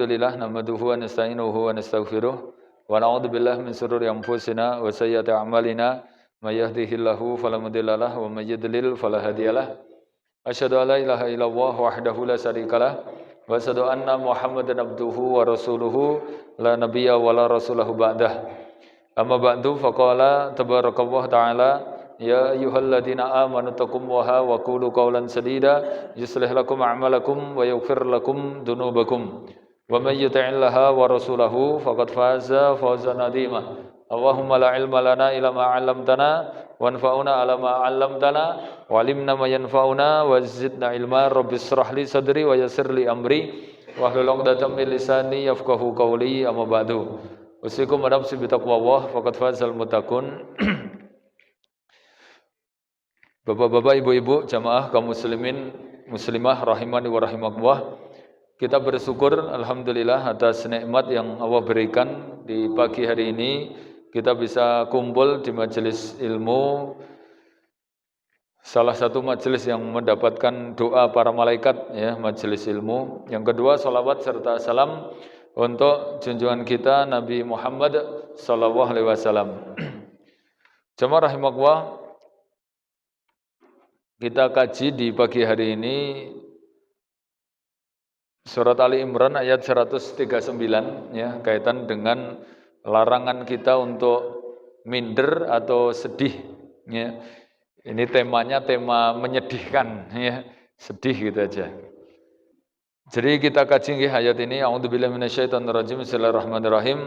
Alhamdulillah nahmaduhu wa nasta'inuhu wa nastaghfiruh wa na'udzu billahi min shururi anfusina wa sayyiati a'malina may yahdihillahu fala mudilla lahu wa may yudlil fala hadiyalah. Asyhadu an la ilaha illallah wahdahu la syarikalah wa asyhadu anna Muhammadan abduhu wa rasuluhu la nabiyya wa la rasulahu ba'dah. Amma ba'du faqala tabarakallahu ta'ala ya ayyuhalladzina amanu taqullaha wa qulu qawlan sadida yuslih lakum a'malakum wa yaghfir lakum dhunubakum. Wa may yuti'illaha wa rasulahu faqad faza fawzan 'azima. Allahumma la ilma lana illa ma 'allamtana wanfa'una 'ala ma 'allamtana wa 'allimna ma yanfa'una wa zidna ilma. Rabbis shrah li sadri wa yassir li amri wahlul 'uqdatam min lisani yafqahu qawli. Amma ba'du. Usikum wa nafsi bi taqwallah faqad fazal muttaqun. Bapak-bapak, ibu-ibu, jamaah kaum muslimin muslimah rahimani wa rahimakumullah. Kita bersyukur alhamdulillah atas nikmat yang Allah berikan di pagi hari ini. Kita bisa kumpul di majelis ilmu, salah satu majelis yang mendapatkan doa para malaikat, ya, majelis ilmu. Yang kedua, salawat serta salam untuk junjungan kita Nabi Muhammad sallallahu alaihi wasallam. Jamaah rahimakumullah, kita kaji di pagi hari ini Surat Ali Imran ayat 139, ya, kaitan dengan larangan kita untuk minder atau sedih, ya. Ini temanya tema menyedihkan, ya, sedih gitu aja. Jadi kita kaji ayat ini. A'udzubillahi minasyaitonirrajim. Bismillahirrahmanirrahim.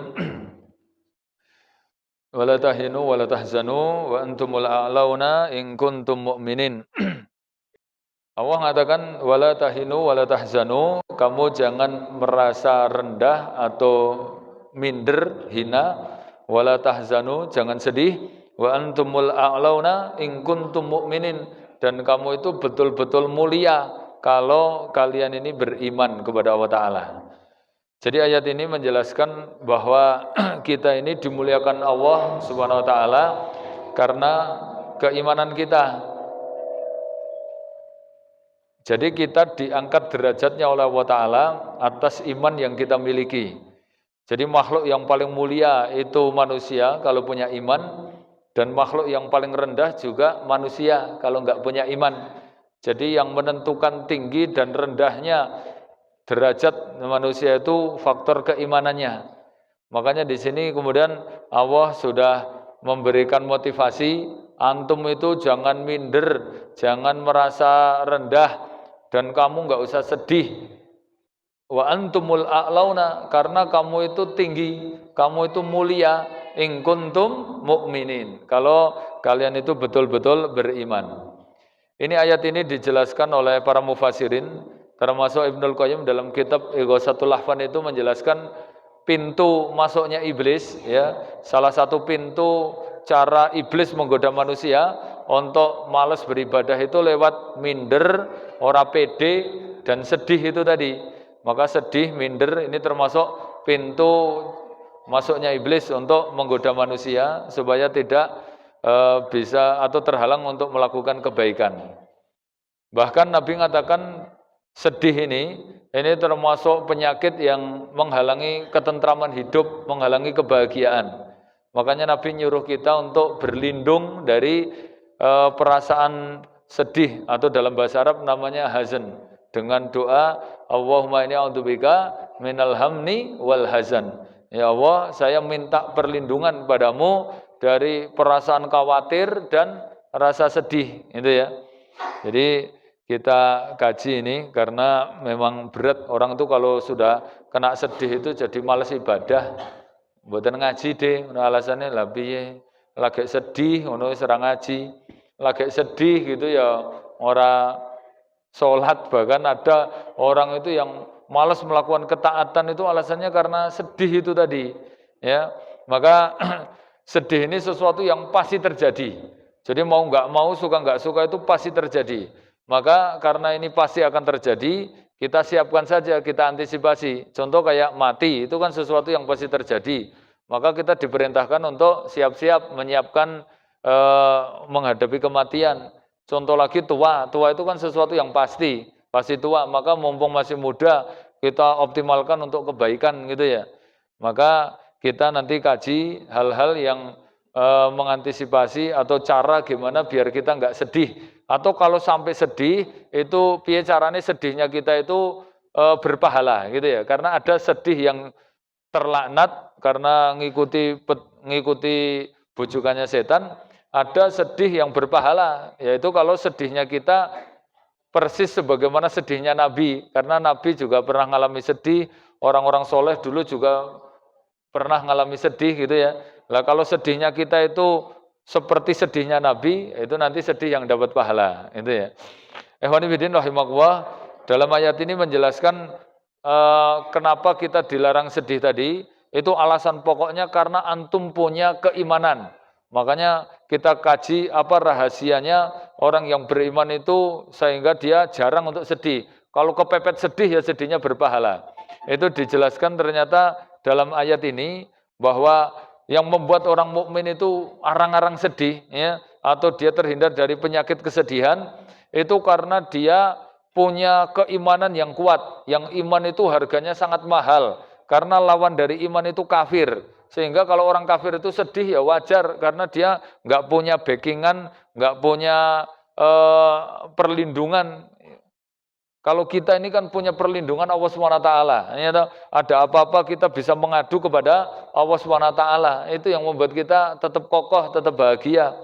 Wala tahinu wala tahzanu wa antumul a'launa in kuntum mu'minin. Allah mengatakan wala tahinu wala tahzanu, kamu jangan merasa rendah atau minder, hina, wala tahzanu, jangan sedih, wa antumul a'launa in kuntum mu'minin, dan kamu itu betul-betul mulia kalau kalian ini beriman kepada Allah Ta'ala. Jadi ayat ini menjelaskan bahwa kita ini dimuliakan Allah Subhanahu wa Ta'ala karena keimanan kita. Jadi kita diangkat derajatnya oleh Allah Ta'ala atas iman yang kita miliki. Jadi makhluk yang paling mulia itu manusia kalau punya iman, dan makhluk yang paling rendah juga manusia kalau enggak punya iman. Jadi yang menentukan tinggi dan rendahnya derajat manusia itu faktor keimanannya. Makanya di sini kemudian Allah sudah memberikan motivasi, antum itu jangan minder, jangan merasa rendah, dan kamu enggak usah sedih. Wa antumul a'launa, karena kamu itu tinggi, kamu itu mulia, in kuntum mu'minin, kalau kalian itu betul-betul beriman. Ini ayat ini dijelaskan oleh para mufassirin, termasuk Ibnul Qayyim dalam kitab Ighatsatul Lahfan itu menjelaskan pintu masuknya iblis, ya. Salah satu pintu cara iblis menggoda manusia untuk malas beribadah itu lewat minder, ora pede, dan sedih itu tadi. Maka sedih, minder ini termasuk pintu masuknya iblis untuk menggoda manusia supaya tidak bisa atau terhalang untuk melakukan kebaikan. Bahkan Nabi mengatakan sedih ini termasuk penyakit yang menghalangi ketentraman hidup, menghalangi kebahagiaan. Makanya Nabi nyuruh kita untuk berlindung dari perasaan sedih, atau dalam bahasa Arab namanya hazan, dengan doa Allahumma inni a'udzubika minal hamni wal hazan. Ya Allah, saya minta perlindungan padamu dari perasaan khawatir dan rasa sedih, itu ya. Jadi kita kaji ini karena memang berat orang itu kalau sudah kena sedih itu jadi malas ibadah. Mboten ngaji deh, alasannya lah piye, lagi sedih ngono wis ora ngaji. Lagi sedih gitu ya ora sholat. Bahkan ada orang itu yang malas melakukan ketaatan itu alasannya karena sedih itu tadi, ya. Maka sedih ini sesuatu yang pasti terjadi. Jadi mau nggak mau, suka nggak suka itu pasti terjadi. Maka karena ini pasti akan terjadi, kita siapkan saja, kita antisipasi. Contoh kayak mati, itu kan sesuatu yang pasti terjadi. Maka kita diperintahkan untuk siap-siap menyiapkan menghadapi kematian. Contoh lagi tua itu kan sesuatu yang pasti tua. Maka mumpung masih muda, kita optimalkan untuk kebaikan gitu ya. Maka kita nanti kaji hal-hal yang mengantisipasi atau cara gimana biar kita nggak sedih. Atau kalau sampai sedih, itu piye caranya sedihnya kita itu berpahala gitu ya. Karena ada sedih yang terlaknat karena ngikuti bujukannya setan, ada sedih yang berpahala, yaitu kalau sedihnya kita persis sebagaimana sedihnya Nabi, karena Nabi juga pernah mengalami sedih, orang-orang soleh dulu juga pernah mengalami sedih gitu ya. Lah kalau sedihnya kita itu seperti sedihnya Nabi, itu nanti sedih yang dapat pahala, itu ya. Ikhwani fillah rahimakumullah, dalam ayat ini menjelaskan kenapa kita dilarang sedih tadi, itu alasan pokoknya karena antum punya keimanan. Makanya kita kaji apa rahasianya orang yang beriman itu sehingga dia jarang untuk sedih. Kalau kepepet sedih ya sedihnya berpahala. Itu dijelaskan ternyata dalam ayat ini bahwa yang membuat orang mukmin itu arang-arang sedih ya, atau dia terhindar dari penyakit kesedihan itu karena dia punya keimanan yang kuat. Yang iman itu harganya sangat mahal. Karena lawan dari iman itu kafir. Sehingga kalau orang kafir itu sedih ya wajar. Karena dia nggak punya backingan, nggak punya perlindungan. Kalau kita ini kan punya perlindungan Allah SWT. Ada apa-apa kita bisa mengadu kepada Allah SWT. Itu yang membuat kita tetap kokoh, tetap bahagia.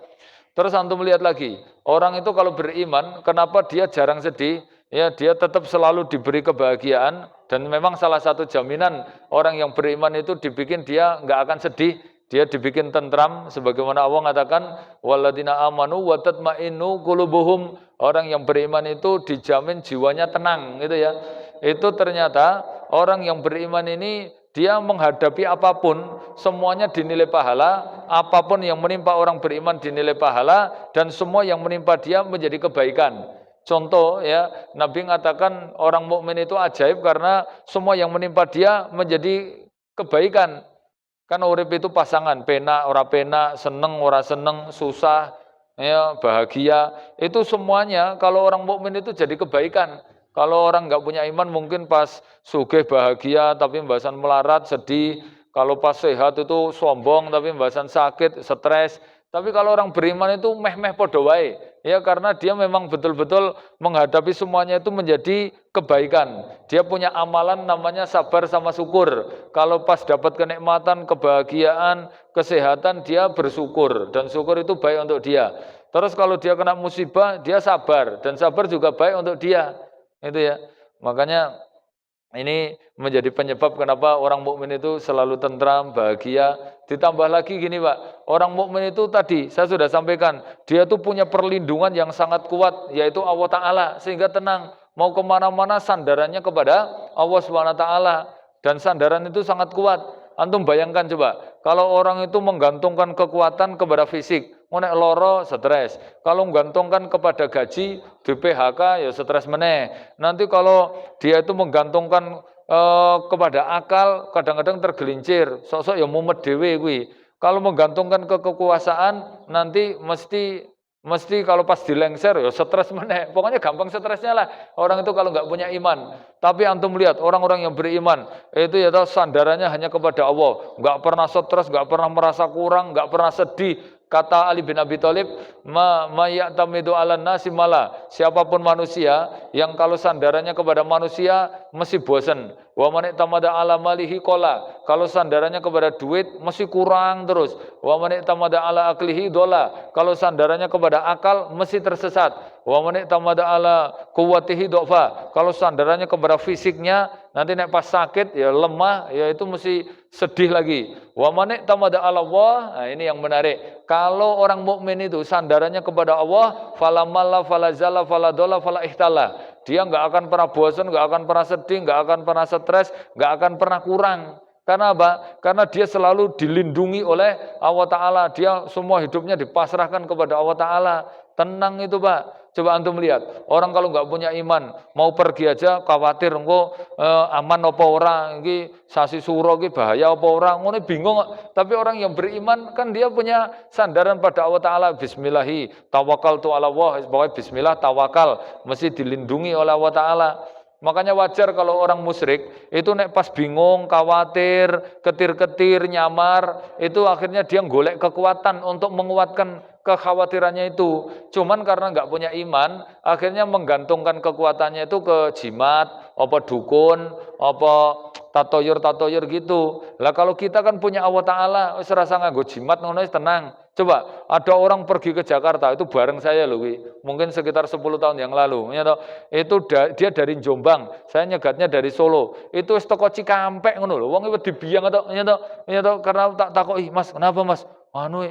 Terus antum lihat lagi, orang itu kalau beriman, kenapa dia jarang sedih? Ya, dia tetap selalu diberi kebahagiaan, dan memang salah satu jaminan orang yang beriman itu dibikin dia nggak akan sedih, dia dibikin tentram, sebagaimana Allah mengatakan, waladina amanu wa tatmainnu qulubuhum, orang yang beriman itu dijamin jiwanya tenang, gitu ya. Itu ternyata orang yang beriman ini dia menghadapi apapun, semuanya dinilai pahala, apapun yang menimpa orang beriman dinilai pahala, dan semua yang menimpa dia menjadi kebaikan. Contoh ya, Nabi mengatakan orang mukmin itu ajaib karena semua yang menimpa dia menjadi kebaikan. Kan urip itu pasangan, pena, ora pena, seneng, ora seneng, susah, ya, bahagia. Itu semuanya kalau orang mukmin itu jadi kebaikan. Kalau orang nggak punya iman mungkin pas sugih bahagia tapi pembahasan melarat, sedih. Kalau pas sehat itu sombong tapi pembahasan sakit, stres. Tapi kalau orang beriman itu meh-meh podo wae. Ya karena dia memang betul-betul menghadapi semuanya itu menjadi kebaikan. Dia punya amalan namanya sabar sama syukur. Kalau pas dapat kenikmatan, kebahagiaan, kesehatan, dia bersyukur. Dan syukur itu baik untuk dia. Terus kalau dia kena musibah, dia sabar. Dan sabar juga baik untuk dia. Itu ya. Makanya ini menjadi penyebab kenapa orang mukmin itu selalu tentram, bahagia. Ditambah lagi gini Pak, orang mukmin itu tadi saya sudah sampaikan, dia tuh punya perlindungan yang sangat kuat, yaitu Allah Ta'ala, sehingga tenang. Mau kemana-mana sandarannya kepada Allah SWT. Dan sandaran itu sangat kuat. Antum bayangkan coba, kalau orang itu menggantungkan kekuatan kepada fisik, nek loro stres. Kalau menggantungkan kepada gaji di PHK ya stres meneh. Nanti kalau dia itu menggantungkan kepada akal, kadang-kadang tergelincir, sok-sok ya mumet dhewe kuwi. Kalau menggantungkan ke kekuasaan nanti mesti kalau pas dilengser ya stres meneh. Pokoknya gampang stresnya lah. Orang itu kalau nggak punya iman. Tapi antum lihat orang-orang yang beriman itu ya tahu sandarannya hanya kepada Allah. Nggak pernah stres, nggak pernah merasa kurang, nggak pernah sedih. Kata Ali bin Abi Thalib, ya'tamidu 'alan nasi mala. Siapapun manusia yang kalau sandarannya kepada manusia mesti bosan. Wa man i'tamada 'ala malihi qala. Kalau sandarannya kepada duit mesti kurang terus. Wa man i'tamada 'ala aklihi dola. Kalau sandarannya kepada akal mesti tersesat. Wa man i'tamada 'ala quwwatihi dofa. Kalau sandarannya kepada fisiknya nanti nek pas sakit ya lemah, ya itu mesti sedih lagi. Wa man i'tamada 'ala Allah. Nah, ini yang menarik. Kalau orang mukmin itu sandarannya kepada Allah, fala malla fala zala fala dola fala ihtala. Dia nggak akan pernah bosan, nggak akan pernah sedih, nggak akan pernah stres, nggak akan pernah kurang. Karena apa? Karena dia selalu dilindungi oleh Allah Ta'ala. Dia semua hidupnya dipasrahkan kepada Allah Ta'ala. Tenang itu Pak. Coba antum lihat, orang kalau nggak punya iman, mau pergi aja khawatir engko aman apa ora, iki sasi suro iki bahaya apa ora, ngono bingung. Tapi orang yang beriman kan dia punya sandaran pada Allah Ta'ala. Bismillahi tawakaltu ala Allah, pokoknya bismillah tawakal, mesti dilindungi oleh Allah Ta'ala. Makanya wajar kalau orang musyrik itu nek pas bingung, khawatir, ketir-ketir, nyamar, itu akhirnya dia golek kekuatan untuk menguatkan kekhawatirannya itu. Cuman karena nggak punya iman, akhirnya menggantungkan kekuatannya itu ke jimat, apa dukun, apa tatoyur gitu. Lah kalau kita kan punya Allah Ta'ala, wis rasa nganggo jimat ngono wis tenang. Coba ada orang pergi ke Jakarta, itu bareng saya loh, mungkin sekitar 10 tahun yang lalu. Itu dia dari Jombang, saya nyegatnya dari Solo. Itu wis teko Cikampek ngono lho. Wong wedi biang karena tak takoki, "Mas, kenapa Mas?" Anu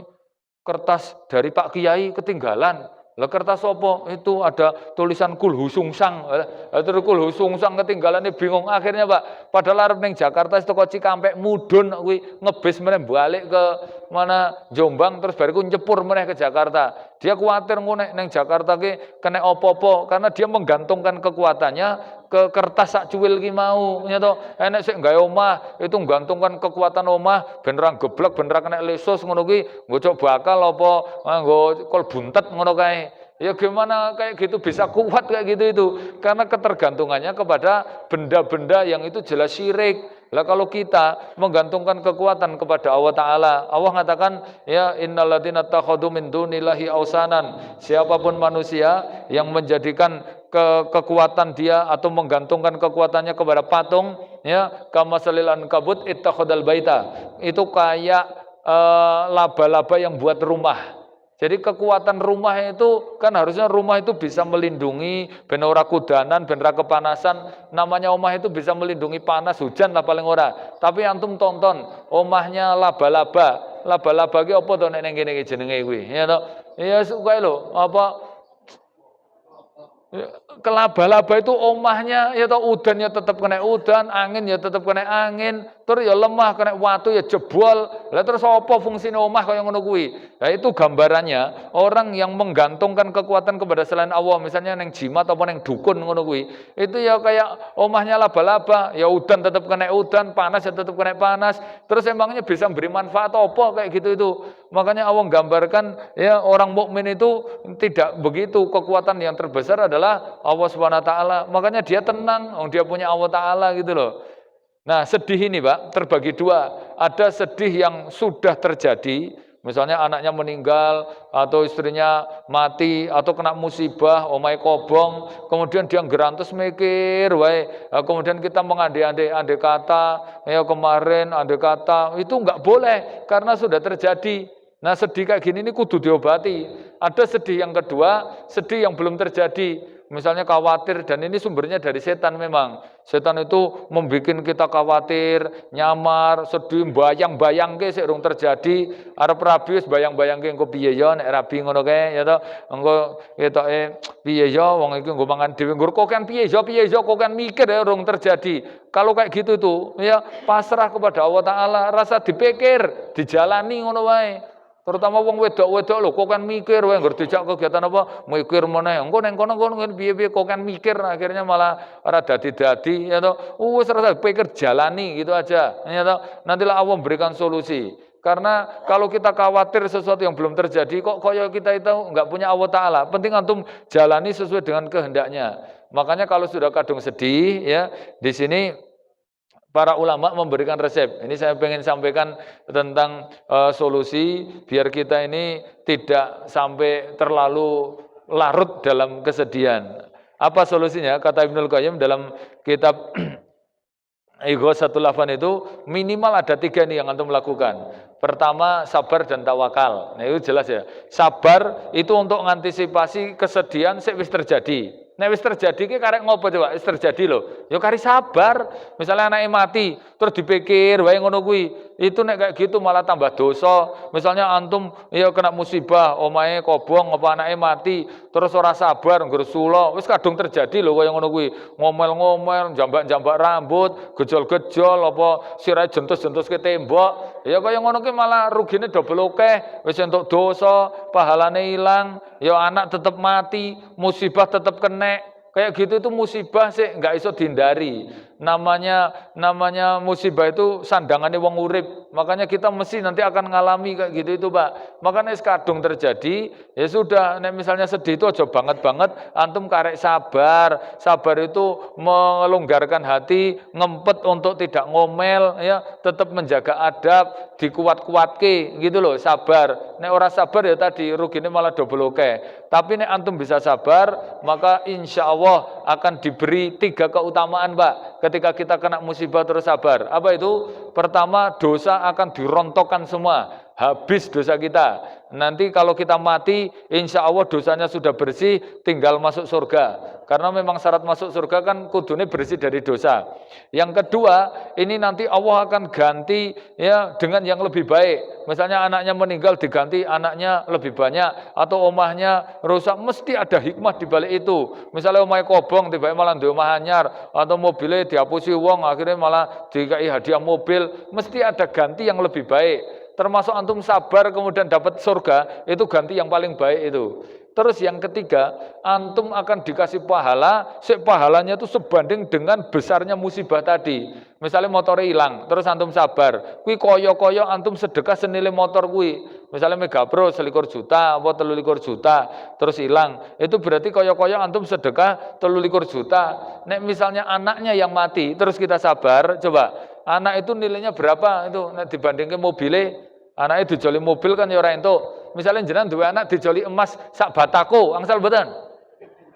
kertas dari Pak Kiai ketinggalan. Lah kertas apa? Itu ada tulisan Kulhu Sungsang. Terus Kulhu Sungsang ketinggalan ini bingung akhirnya Pak. Padahal arep ning Jakarta teko Cikampek mudhun kuwi ngebis meneh balik ke mana Jombang terus bariku nyepur meneh ke Jakarta. Dia khawatir ngono ning Jakarta ki kena apa-apa karena dia menggantungkan kekuatannya ke kertas sak cuwil ki mau nyato enek sik gawe omah itu menggantungkan kekuatan omah ben ra geblek ben ra kena lesus ngono ki nggo cok bakal apa nggo kol buntet ngono kae. Ya gimana kayak gitu bisa kuat kayak gitu itu karena ketergantungannya kepada benda-benda yang itu jelas syirik. Lah kalau kita menggantungkan kekuatan kepada Allah Ta'ala, Allah mengatakan ya innalladzina takhadu min dunillahi ausanan, siapapun manusia yang menjadikan kekuatan dia atau menggantungkan kekuatannya kepada patung, ya kamasalil ankabut ittakhadal baita, itu kayak laba-laba yang buat rumah. Jadi kekuatan rumah itu kan harusnya rumah itu bisa melindungi ben ora kudanan, ben ora kepanasan. Namanya omah itu bisa melindungi panas, hujan lah paling ora. Tapi antum tonton omahnya laba-laba. Laba-laba ki apa to nek ning kene iki jenenge kuwi? Ya to. Ya suka lho, apa kelaba-laba itu omahnya ya toh udan ya tetap kena udan, angin ya tetap kena angin, terus ya lemah kena watu ya jebol. Lah terus apa fungsine omah kaya ngono kuwi? Nah itu gambarannya orang yang menggantungkan kekuatan kepada selain Allah, misalnya neng jimat atau neng dukun ngono kuwi. Itu ya kayak omahnya laba-laba, ya udan tetap kena udan, panas ya tetap kena panas. Terus emangnya bisa beri manfaat apa kayak gitu itu? Makanya Allah gambarkan ya orang mukmin itu tidak begitu, kekuatan yang terbesar adalah Allah Subhanahu wa taala. Makanya dia tenang, dia punya Allah taala gitu loh. Nah, sedih ini, Pak, terbagi dua. Ada sedih yang sudah terjadi, misalnya anaknya meninggal atau istrinya mati atau kena musibah, omai kobong, kemudian dia gerantus mikir, wae. Kemudian kita mengandai-andai kata, ya kemarin andai kata, itu enggak boleh karena sudah terjadi. Nah sedih kayak gini ini kudu diobati. Ada sedih yang kedua, sedih yang belum terjadi. Misalnya khawatir dan ini sumbernya dari setan memang. Setan itu membuat kita khawatir, nyamar, sedih, bayang-bayang ke sik terjadi. Arep rabi wis bayang-bayang ke engko piye ya nek rabi ngono kae ya to. Engko ketoke piye ya wong iki nggo mangan dhewe. Nggo kok kan piye ya kok kan mikir ya urung terjadi. Kalau kayak gitu tuh ya pasrah kepada Allah taala, rasa dipikir, dijalani ngono wae. Terutama wong wedok-wedok lho, kok kan mikir wae ngger dijak kegiatan apa, mikir meneh. Engko neng kono piye-piye kok kan mikir akhirnya malah ora dadi-dadi ya toh. Wis rasa pikir jalani gitu aja. Ya toh. Nantilah Allah memberikan solusi. Karena kalau kita khawatir sesuatu yang belum terjadi, kok koyo kita itu enggak punya Allah taala. Penting antum jalani sesuai dengan kehendaknya. Makanya kalau sudah kadung sedih ya, di sini para ulama memberikan resep. Ini saya ingin sampaikan tentang solusi biar kita ini tidak sampai terlalu larut dalam kesedihan. Apa solusinya? Kata Ibnul Qayyim dalam kitab Ighatsatul Lahfan itu minimal ada 3 nih yang antum lakukan. Pertama, sabar dan tawakal. Nah itu jelas ya. Sabar itu untuk mengantisipasi kesedihan sik wis terjadi. Nek wis terjadi ki karek ngopo coba? Wis terjadi lho. Ya kari sabar. Misalnya anake mati, terus dipikir wae ngono kuwi. Itu nek kayak gitu malah tambah dosa. Misalnya antum ya kena musibah, omahe kobong apa anake mati, terus ora sabar ngresula. Wis kadung terjadi lho kaya ngono kuwi. Ngomel-ngomel, jambak-jambak rambut, gejol-gejol apa sirahe jentus-jentus ke tembok. Ya kaya ngono kuwi malah rugine double akeh. Wis entuk dosa, pahalane ilang, ya anak tetep mati, musibah tetep kena. Kayak gitu itu musibah sih nggak iso dihindari. namanya musibah itu sandangannya wong urip. Makanya kita mesti nanti akan ngalami kayak gitu itu, Pak. Makanya kadung terjadi, ya sudah, nek misalnya sedih itu aja banget-banget, antum karek sabar. Sabar itu melonggarkan hati, ngempet untuk tidak ngomel, ya, tetap menjaga adab, dikuat-kuatke gitu loh, sabar. Nek ora sabar ya tadi rugine malah double oke. Tapi nek antum bisa sabar, maka insya Allah akan diberi 3 keutamaan, Pak. Ketika kita kena musibah terus sabar. Apa itu? Pertama, dosa akan dirontokkan semua. Habis dosa kita. Nanti kalau kita mati, insya Allah dosanya sudah bersih, tinggal masuk surga. Karena memang syarat masuk surga kan kudune bersih dari dosa. Yang kedua, ini nanti Allah akan ganti ya dengan yang lebih baik. Misalnya anaknya meninggal diganti anaknya lebih banyak, atau omahnya rusak, mesti ada hikmah di balik itu. Misalnya omahnya kobong, tiba-tiba malah di omah anyar, atau mobilnya dihapusi wong, akhirnya malah dikai hadiah mobil, mesti ada ganti yang lebih baik. Termasuk antum sabar kemudian dapat surga, itu ganti yang paling baik itu. Terus yang ketiga, antum akan dikasih pahala, pahalanya itu sebanding dengan besarnya musibah tadi. Misalnya motornya hilang, terus antum sabar, kui koyo-koyo antum sedekah senilai motor kui. Misalnya Megapro 21 juta, atau 23 juta, terus hilang. Itu berarti koyo-koyo antum sedekah 23 juta. Nek misalnya anaknya yang mati, terus kita sabar, coba. Anak itu nilainya berapa itu? Nek dibandingkan mobilnya, anaknya dijoli mobil kan ya ora entuk. Misalnya jenengan dua anak dijoli emas sak batako, angsal mboten?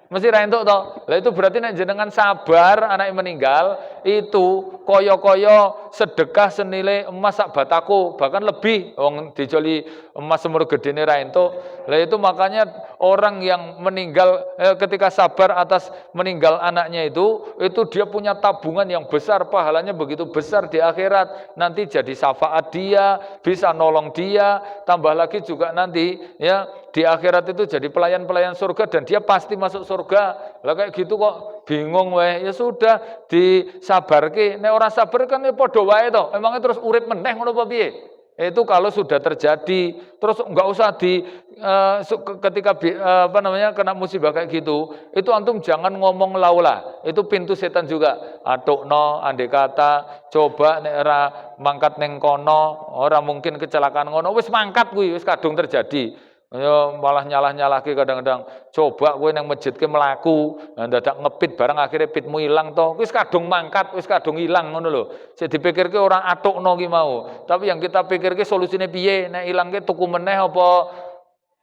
Mesti ra entuk to. Lah itu berarti nek jenengan sabar anaknya meninggal, itu koyo-koyo sedekah senilai emas sak batako, bahkan lebih. Wong dijoli emas semeru gedene ra entuk. Lah itu makanya orang yang meninggal ketika sabar atas meninggal anaknya itu dia punya tabungan yang besar, pahalanya begitu besar di akhirat. Nanti jadi syafaat dia, bisa nolong dia, tambah lagi juga nanti ya di akhirat itu jadi pelayan-pelayan surga dan dia pasti masuk surga. Lah kayak gitu kok bingung weh. Ya sudah disabarke. Nek ora sabar kan ya padha wae to. Emangnya terus urip meneh ngono apa piye? Itu kalau sudah terjadi, terus enggak usah ketika kena musibah kayak gitu, itu antum jangan ngomong laula. Itu pintu setan juga. Atukno andai kata coba nek ora mangkat ning kono, ora mungkin kecelakaan ngono. Wis mangkat kuwi wis kadung terjadi. Ya malah nyalah-nyalahke kadang-kadang. Coba kowe nang masjid ke mlaku, dadak ngepit barang akhirnya pitmu ilang to. Wis kadung mangkat, wis kadung ilang ngono lho. Sik dipikirke ora atukno ki mau. Tapi yang kita pikirke solusine piye? Nek ilangke tuku meneh apa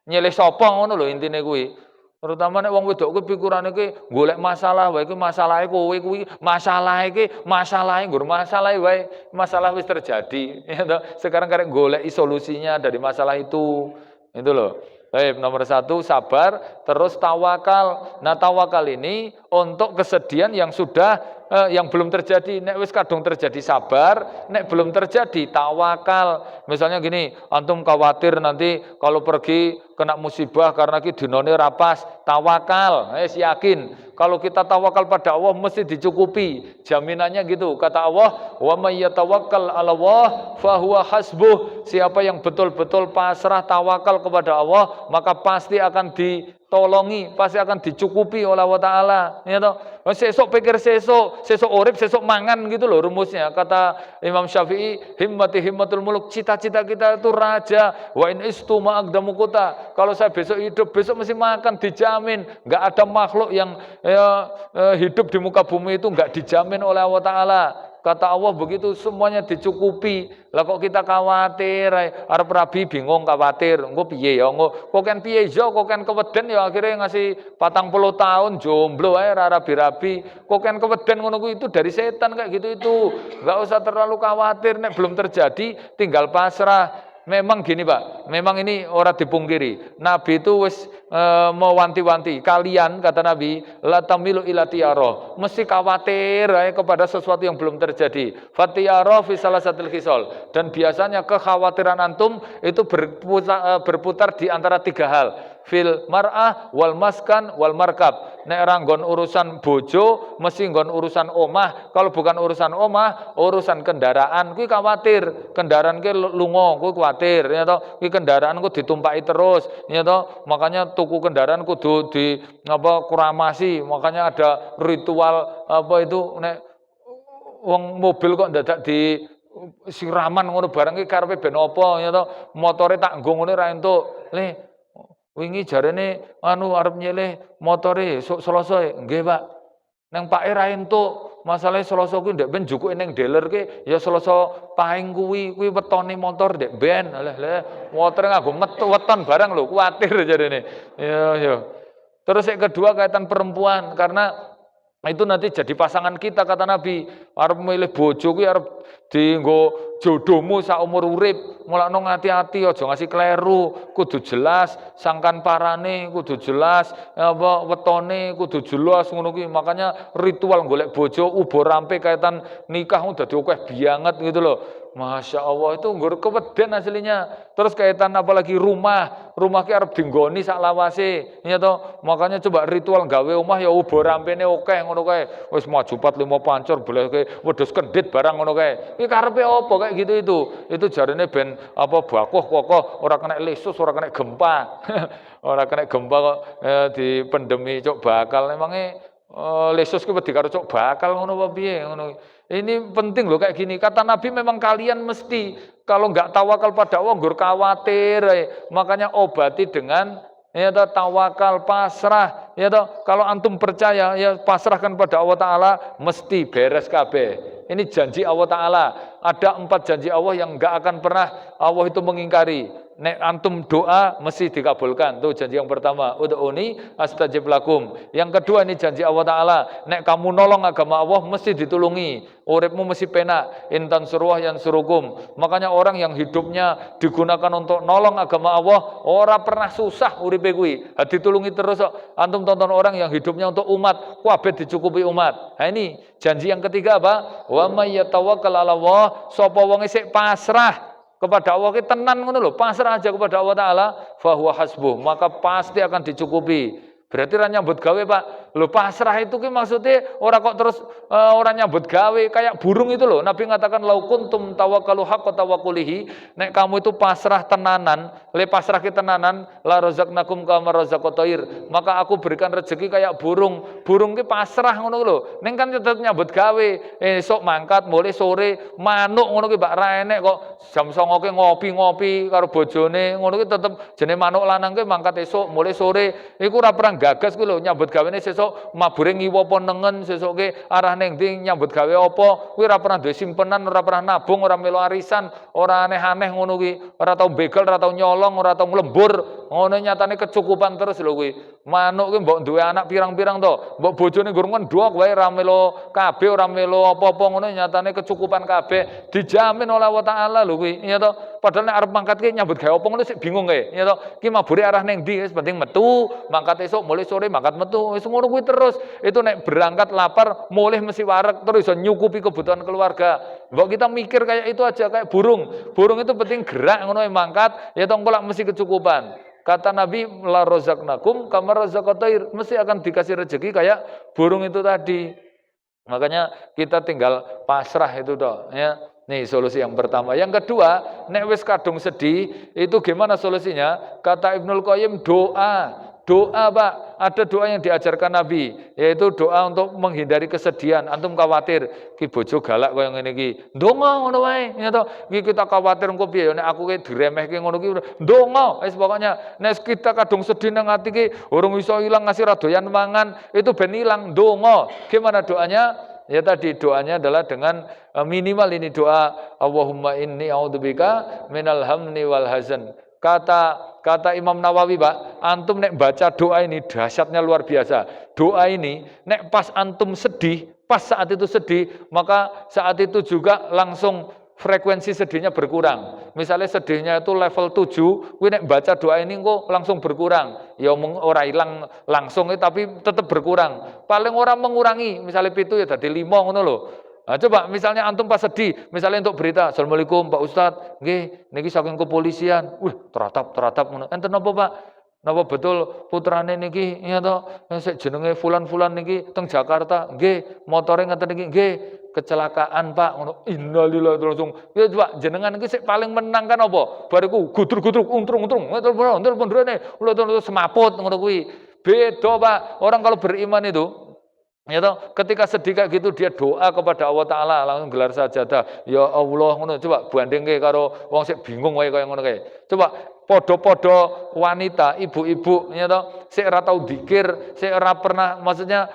nyilih sapa ngono lho intine kuwi. Terutama nek wong wedok kuwi pikurane ki golek masalah wae, kuwi masalahe kowe kuwi, masalahe nggur masalah wae, masalah wis terjadi. Ya toh? Sekarang karek golek solusinya dari masalah itu. Itu loh. Baik, nomor 1 sabar, terus tawakal. Nah, tawakal ini untuk kesedihan yang sudah yang belum terjadi. Nek wis kadung terjadi sabar, nek belum terjadi tawakal. Misalnya gini, antum khawatir nanti kalau pergi kena musibah karena ki dinone rapas, tawakal. Yakin. Kalau kita tawakal pada Allah mesti dicukupi. Jaminannya gitu. Kata Allah, "Wa may yatawakkal 'ala Allah fahuwa hasbuh." Siapa yang betul-betul pasrah tawakal kepada Allah, maka pasti akan ditolongi, pasti akan dicukupi oleh Allah Ta'ala. Ya toh? Sesok pikir sesok urip, sesok mangan gitu loh rumusnya. Kata Imam Syafi'i, himmatul muluk, cita-cita kita itu raja. Wa in istu ma'aqdamu kota. Kalau saya besok hidup, besok mesti makan, dijamin. Enggak ada makhluk yang hidup di muka bumi itu enggak dijamin oleh Allah Ta'ala. Kata Allah begitu semuanya dicukupi. Lah kok kita khawatir, arep rabi bingung khawatir. Engko piye ya? Kok kan piye yo, kok kan keweden ya akhirnya ngasih 40 tahun jomblo ae ora rabi-rabi. Kok kan keweden ngono kuwi itu dari setan kayak gitu itu. Enggak usah terlalu khawatir, nek belum terjadi tinggal pasrah. Memang gini Pak, memang ini orang dipungkiri. Nabi itu wis mewanti-wanti. Kalian kata Nabi, la tamilu ila tiyara. Mesti khawatir kepada sesuatu yang belum terjadi. Fatiyara fi salasatil khisal. Dan biasanya kekhawatiran antum itu berputar di antara 3 hal. Fil mar'ah wal maskan wal markab. Nek ora nggon urusan bojo, mesti nggon urusan omah. Kalau bukan urusan omah, urusan kendaraan kuwi khawatir. Kendaraan ki lunga kuwi kuwatir, ya toh. Kuwi kendaraan ku ditumpaki terus, ya toh. Makanya tuku kendaraan kudu kuramasi. Makanya ada ritual apa itu nek wong mobil kok dadak di siraman ngono barang iki karepe ben apa ya to, motore tak nggo ngene ra entuk. Le wingi jarene anu arep nyilih motore esuk Selasa. Nggih, Pak. Nang Pake ra entuk. Masalahe Selasa kuwi ndek ben jukuke ning dealer ki ya Selasa Pahing kuwi wetone motor ndek ben. Lah motore nganggo metu weton barang lho, kuwatir jarene. Ya. Terus yang kedua kaitan perempuan, karena itu nanti jadi pasangan kita kata Nabi. Arep milih bojo kuwi arep dienggo jodohmu sak umur urip. Mulakno hati-hati aja ngasih kleru, kudu jelas sangkan parane, kudu jelas apa wetone, kudu jelas ngono kuwi. Makanya ritual golek bojo ubo rampe kaitan nikah dadi akeh banget gitu loh. Masya Allah itu nggur keweden aslinya. Terus kaitan apalagi rumah ki arep dinggoni sak lawase. Ya toh, makanya coba ritual gawe omah ya ubo rampene akeh ngono kae. Wis maju 4 5 pancur boleh wedhus kendit barang ngono kae. Iki karepe apa kayak gitu itu? Itu jarene ben apa bakuh kokoh ora kena lesus, ora kena gempa. Ora kena gempa kok di pandemi cok bakal emangnya lesus ki wedi karo cok bakal ngono apa piye ngono. Ini penting loh kayak gini. Kata Nabi memang kalian mesti kalau nggak tawakal pada Allah nggur khawatir. Makanya obati dengan ya toh, tawakal, pasrah. Ya toh, kalau antum percaya ya pasrahkan pada Allah Taala mesti beres kabeh. Ini janji Allah Taala. Ada 4 janji Allah yang nggak akan pernah Allah itu mengingkari. Nek antum doa mesti dikabulkan. Tuh janji yang pertama, ud'uni astajib lakum. Yang kedua ini janji Allah Taala, nek kamu nolong agama Allah mesti ditulungi. Uripmu mesti penak. Intan suruh yang surukum. Makanya orang yang hidupnya digunakan untuk nolong agama Allah, ora pernah susah uripe kuwi. Ditulungi terus kok. Antum tonton orang yang hidupnya untuk umat, kabeh dicukupi umat. Nah ini janji yang ketiga apa? Wa may yatawakkal 'ala Allah, sapa wong sik pasrah kepada Allah kita tenan ngono lho, pasrah aja kepada Allah Taala, fahuwa hasbuh, maka pasti akan dicukupi. Berarti ora nyambut gawe, Pak. Lho pasrah itu ki maksudnya ora kok terus ora nyambut gawe kayak burung itu loh. Nabi mengatakan lau kuntum tawakkalu haqqa tawakkulihi, nek kamu itu pasrah tenanan, le pasrah ki tenanan, la razaqnakum kama razaqatair, maka aku berikan rezeki kayak burung. Burung ki pasrah ngono lho. Ning kan tetep nyambut gawe, esuk mangkat mulai sore manuk ngono ki Mbak ra enek kok jam 09.00 ki ngopi-ngopi karo bojone ngono ki tetep jenenge manuk lanang ki mangkat esuk mulai sore iku ora perang gagas kuwi lho nyambut gawene sesuk mabure ngiwo apa nengen sesuke arah ning ndi nyambut gawe apa kuwi ora pernah duwe simpenan, ora pernah nabung, ora melu arisan, ora aneh-aneh ngono kuwi, ora tau begal, ora tau nyolong, ora tau nglembur. Ngono nyatane kecukupan terus lho kuwi. Manuk kuwi mbok duwe anak pirang-pirang to, mbok bojone nggur ngendhok wae ora melu kabeh, ora melu apa-apa ngono nyatane kecukupan kabeh dijamin oleh Allah Taala lho kuwi. Ya to, padahal nek arep mangkat ki nyambut gawe apa ngono sik bingung kae. Ya to, ki mabure arah ning ndi wis penting metu, mangkat esuk mulai sore mangkat metu, wis ngono kuwi terus. Itu nek berangkat lapar, mulih mesti wareg terus iso nyukupi kebutuhan keluarga. Mbok kita mikir kayak itu aja kayak burung. Burung itu penting gerak ngono mangkat, ya tong kolak mesti kecukupan. Kata Nabi, la razaqnakum kama razaqatair, mesti akan dikasih rezeki kayak burung itu tadi. Makanya kita tinggal pasrah itu toh, ya. Nih solusi yang pertama. Yang kedua, nek wis kadung sedih, itu gimana solusinya? Kata Ibnul Qayyim, doa. Doa, Pak. Ada doa yang diajarkan Nabi, yaitu doa untuk menghindari kesedihan. Antum khawatir ki bojo galak kaya ngene iki. Ndonga ngono wae. Ya toh, iki kita khawatir engko piye nek aku ki diremehke ngono ki. Ndonga, wis pokoknya nek kita kadung sedih nang ati ki urung iso ilang ngasih radoyan mangan, itu ben ilang. Ndonga. Gimana doanya? Ya tadi doanya adalah dengan minimal ini doa Allahumma inni a'udzubika minal hamni wal hazan. Kata Imam Nawawi, Pak, antum nek baca doa ini dahsyatnya luar biasa. Doa ini nek pas antum sedih, pas saat itu sedih, maka saat itu juga langsung frekuensi sedihnya berkurang. Misalnya sedihnya itu level 7, kuwi nek baca doa ini kok langsung berkurang. Ya ora ilang langsung tapi tetap berkurang. Paling ora mengurangi, misalnya 7 ya dadi 5 ngono lho. Nah, coba misalnya antum pas sedih, misalnya untuk berita, Assalamualaikum Pak Ustadz, nggih niki saking kepolisian. Teratap ngono. Enten napa Pak? Napa betul putrane niki ya to, sik jenenge fulan-fulan niki teng Jakarta, nggih, motore ngeten niki, nggih, kecelakaan Pak ngono. Innalillahi langsung. Ya coba jenengan niki sik paling menang kan apa? Bariku gudruk-gudruk untrung-untrung. Telepon rene, semaput ngono kuwi. Beda Pak. Orang kalau beriman itu Ya toh, ketika sedih kayak gitu dia doa kepada Allah Taala langsung gelar sajadah. Ya Allah ngono coba bandingke karo wong sik bingung wae kaya ngono kae. Coba podo-podo wanita, ibu-ibu ya toh sik ora tau dzikir, sik ora pernah maksudnya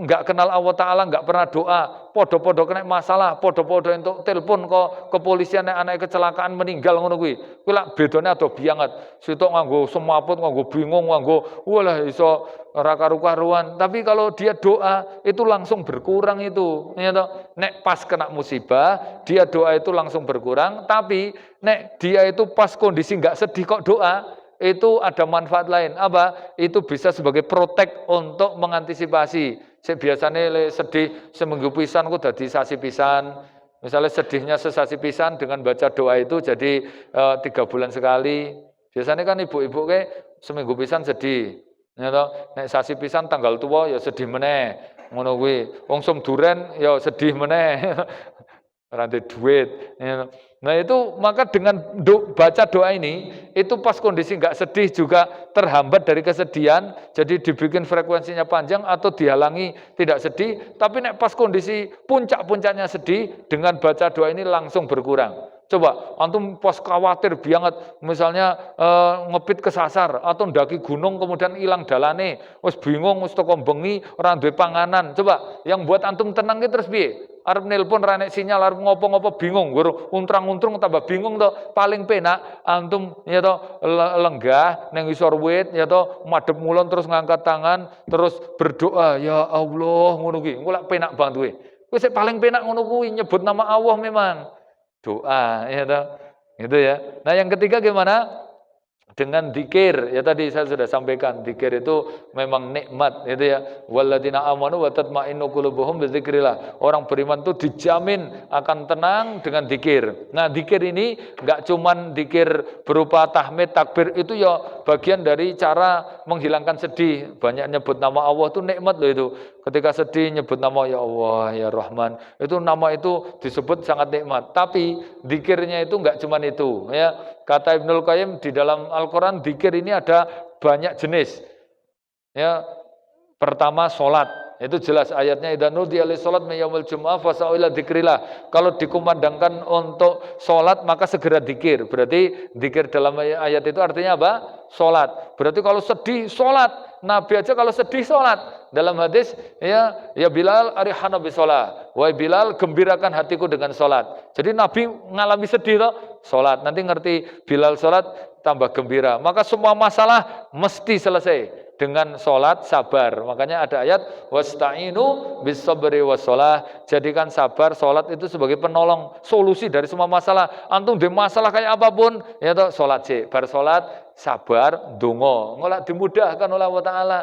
enggak kenal Allah Taala, enggak pernah doa, podo-podo kena masalah, podo-podo entuk telepon kok kepolisian nek anake kecelakaan meninggal ngono kuwi. Kuwi lak bedone ado bianget. Sitok nganggo semaput, nganggo bingung, nganggo walah iso ora karu-karuan. Tapi kalau dia doa itu langsung berkurang itu. Ya toh. Nek pas kena musibah, dia doa itu langsung berkurang. Tapi nek dia itu pas kondisi nggak sedih kok doa, itu ada manfaat lain. Apa? Itu bisa sebagai protek untuk mengantisipasi. Biasanya sedih seminggu pisan kok dadi sasi pisan. Misalnya sedihnya sesasi pisan dengan baca doa itu jadi 3 bulan sekali. Biasanya kan ibu-ibu kayak seminggu pisan sedih. Ya toh, nek sasi pisan tanggal tua ya sedih meneh. Ngono kuwi. Wong som duren ya sedih meneh. Ora duit. Ya. Nah itu maka dengan baca doa ini itu pas kondisi nggak sedih juga terhambat dari kesedihan, jadi dibikin frekuensinya panjang atau dihalangi tidak sedih. Tapi nek pas kondisi puncak-puncaknya sedih dengan baca doa ini langsung berkurang. Coba antum pas khawatir banget misalnya ngepit kesasar atau ndaki gunung kemudian hilang dalane, wis bingung wis teko bengi ora duwe panganan. Coba yang buat antum tenang ki terus piye? Arep nelpon ra nek sinyal, arep ngopo-ngopo bingung, gur untrang-untrung tambah bingung to. Paling penak antum ya to lenggah ning ngisor wit ya to madhep ngulon terus ngangkat tangan terus berdoa ya Allah ngono kuwi. Engko lak penak banget kuwi. Kuwi sik paling penak ngono kuwi nyebut nama Allah memang. Doa ya toh. Gitu ya. Nah, yang ketiga gimana? Dengan dzikir, ya tadi saya sudah sampaikan, dzikir itu memang nikmat, gitu ya. Walladzina amanu wa tatma'innu qulubuhum bidzikrillah. Orang beriman itu dijamin akan tenang dengan dzikir. Nah, dzikir ini enggak cuman dzikir berupa tahmid, takbir, itu ya bagian dari cara menghilangkan sedih. Banyak nyebut nama Allah itu nikmat loh itu. Ketika sedih nyebut nama ya Allah, ya Rahman. Itu nama itu disebut sangat nikmat. Tapi dzikirnya itu enggak cuman itu, ya. Kata Ibnul Qayyim di dalam Al-Quran, dzikir ini ada banyak jenis. Ya, pertama sholat, itu jelas ayatnya idza nudiya lis salat min yaumil jumu'ah fas'au ila dzikrillah. Kalau dikumandangkan untuk sholat maka segera dzikir. Berarti dzikir dalam ayat itu artinya apa? Sholat. Berarti kalau sedih sholat. Nabi aja kalau sedih sholat. Dalam hadis ya Bilal arihana bisolah. Wahai Bilal gembirakan hatiku dengan sholat. Jadi Nabi ngalami sedih toh, sholat. Nanti ngerti Bilal sholat tambah gembira. Maka semua masalah mesti selesai dengan sholat sabar. Makanya ada ayat wasta'inu bis-sabri was-shalah. Jadikan sabar sholat itu sebagai penolong solusi dari semua masalah. Antum di masalah kayak apapun ya toh sholat sih. Bar sholat sabar donga. Ngolak dimudahkan oleh Allah Taala.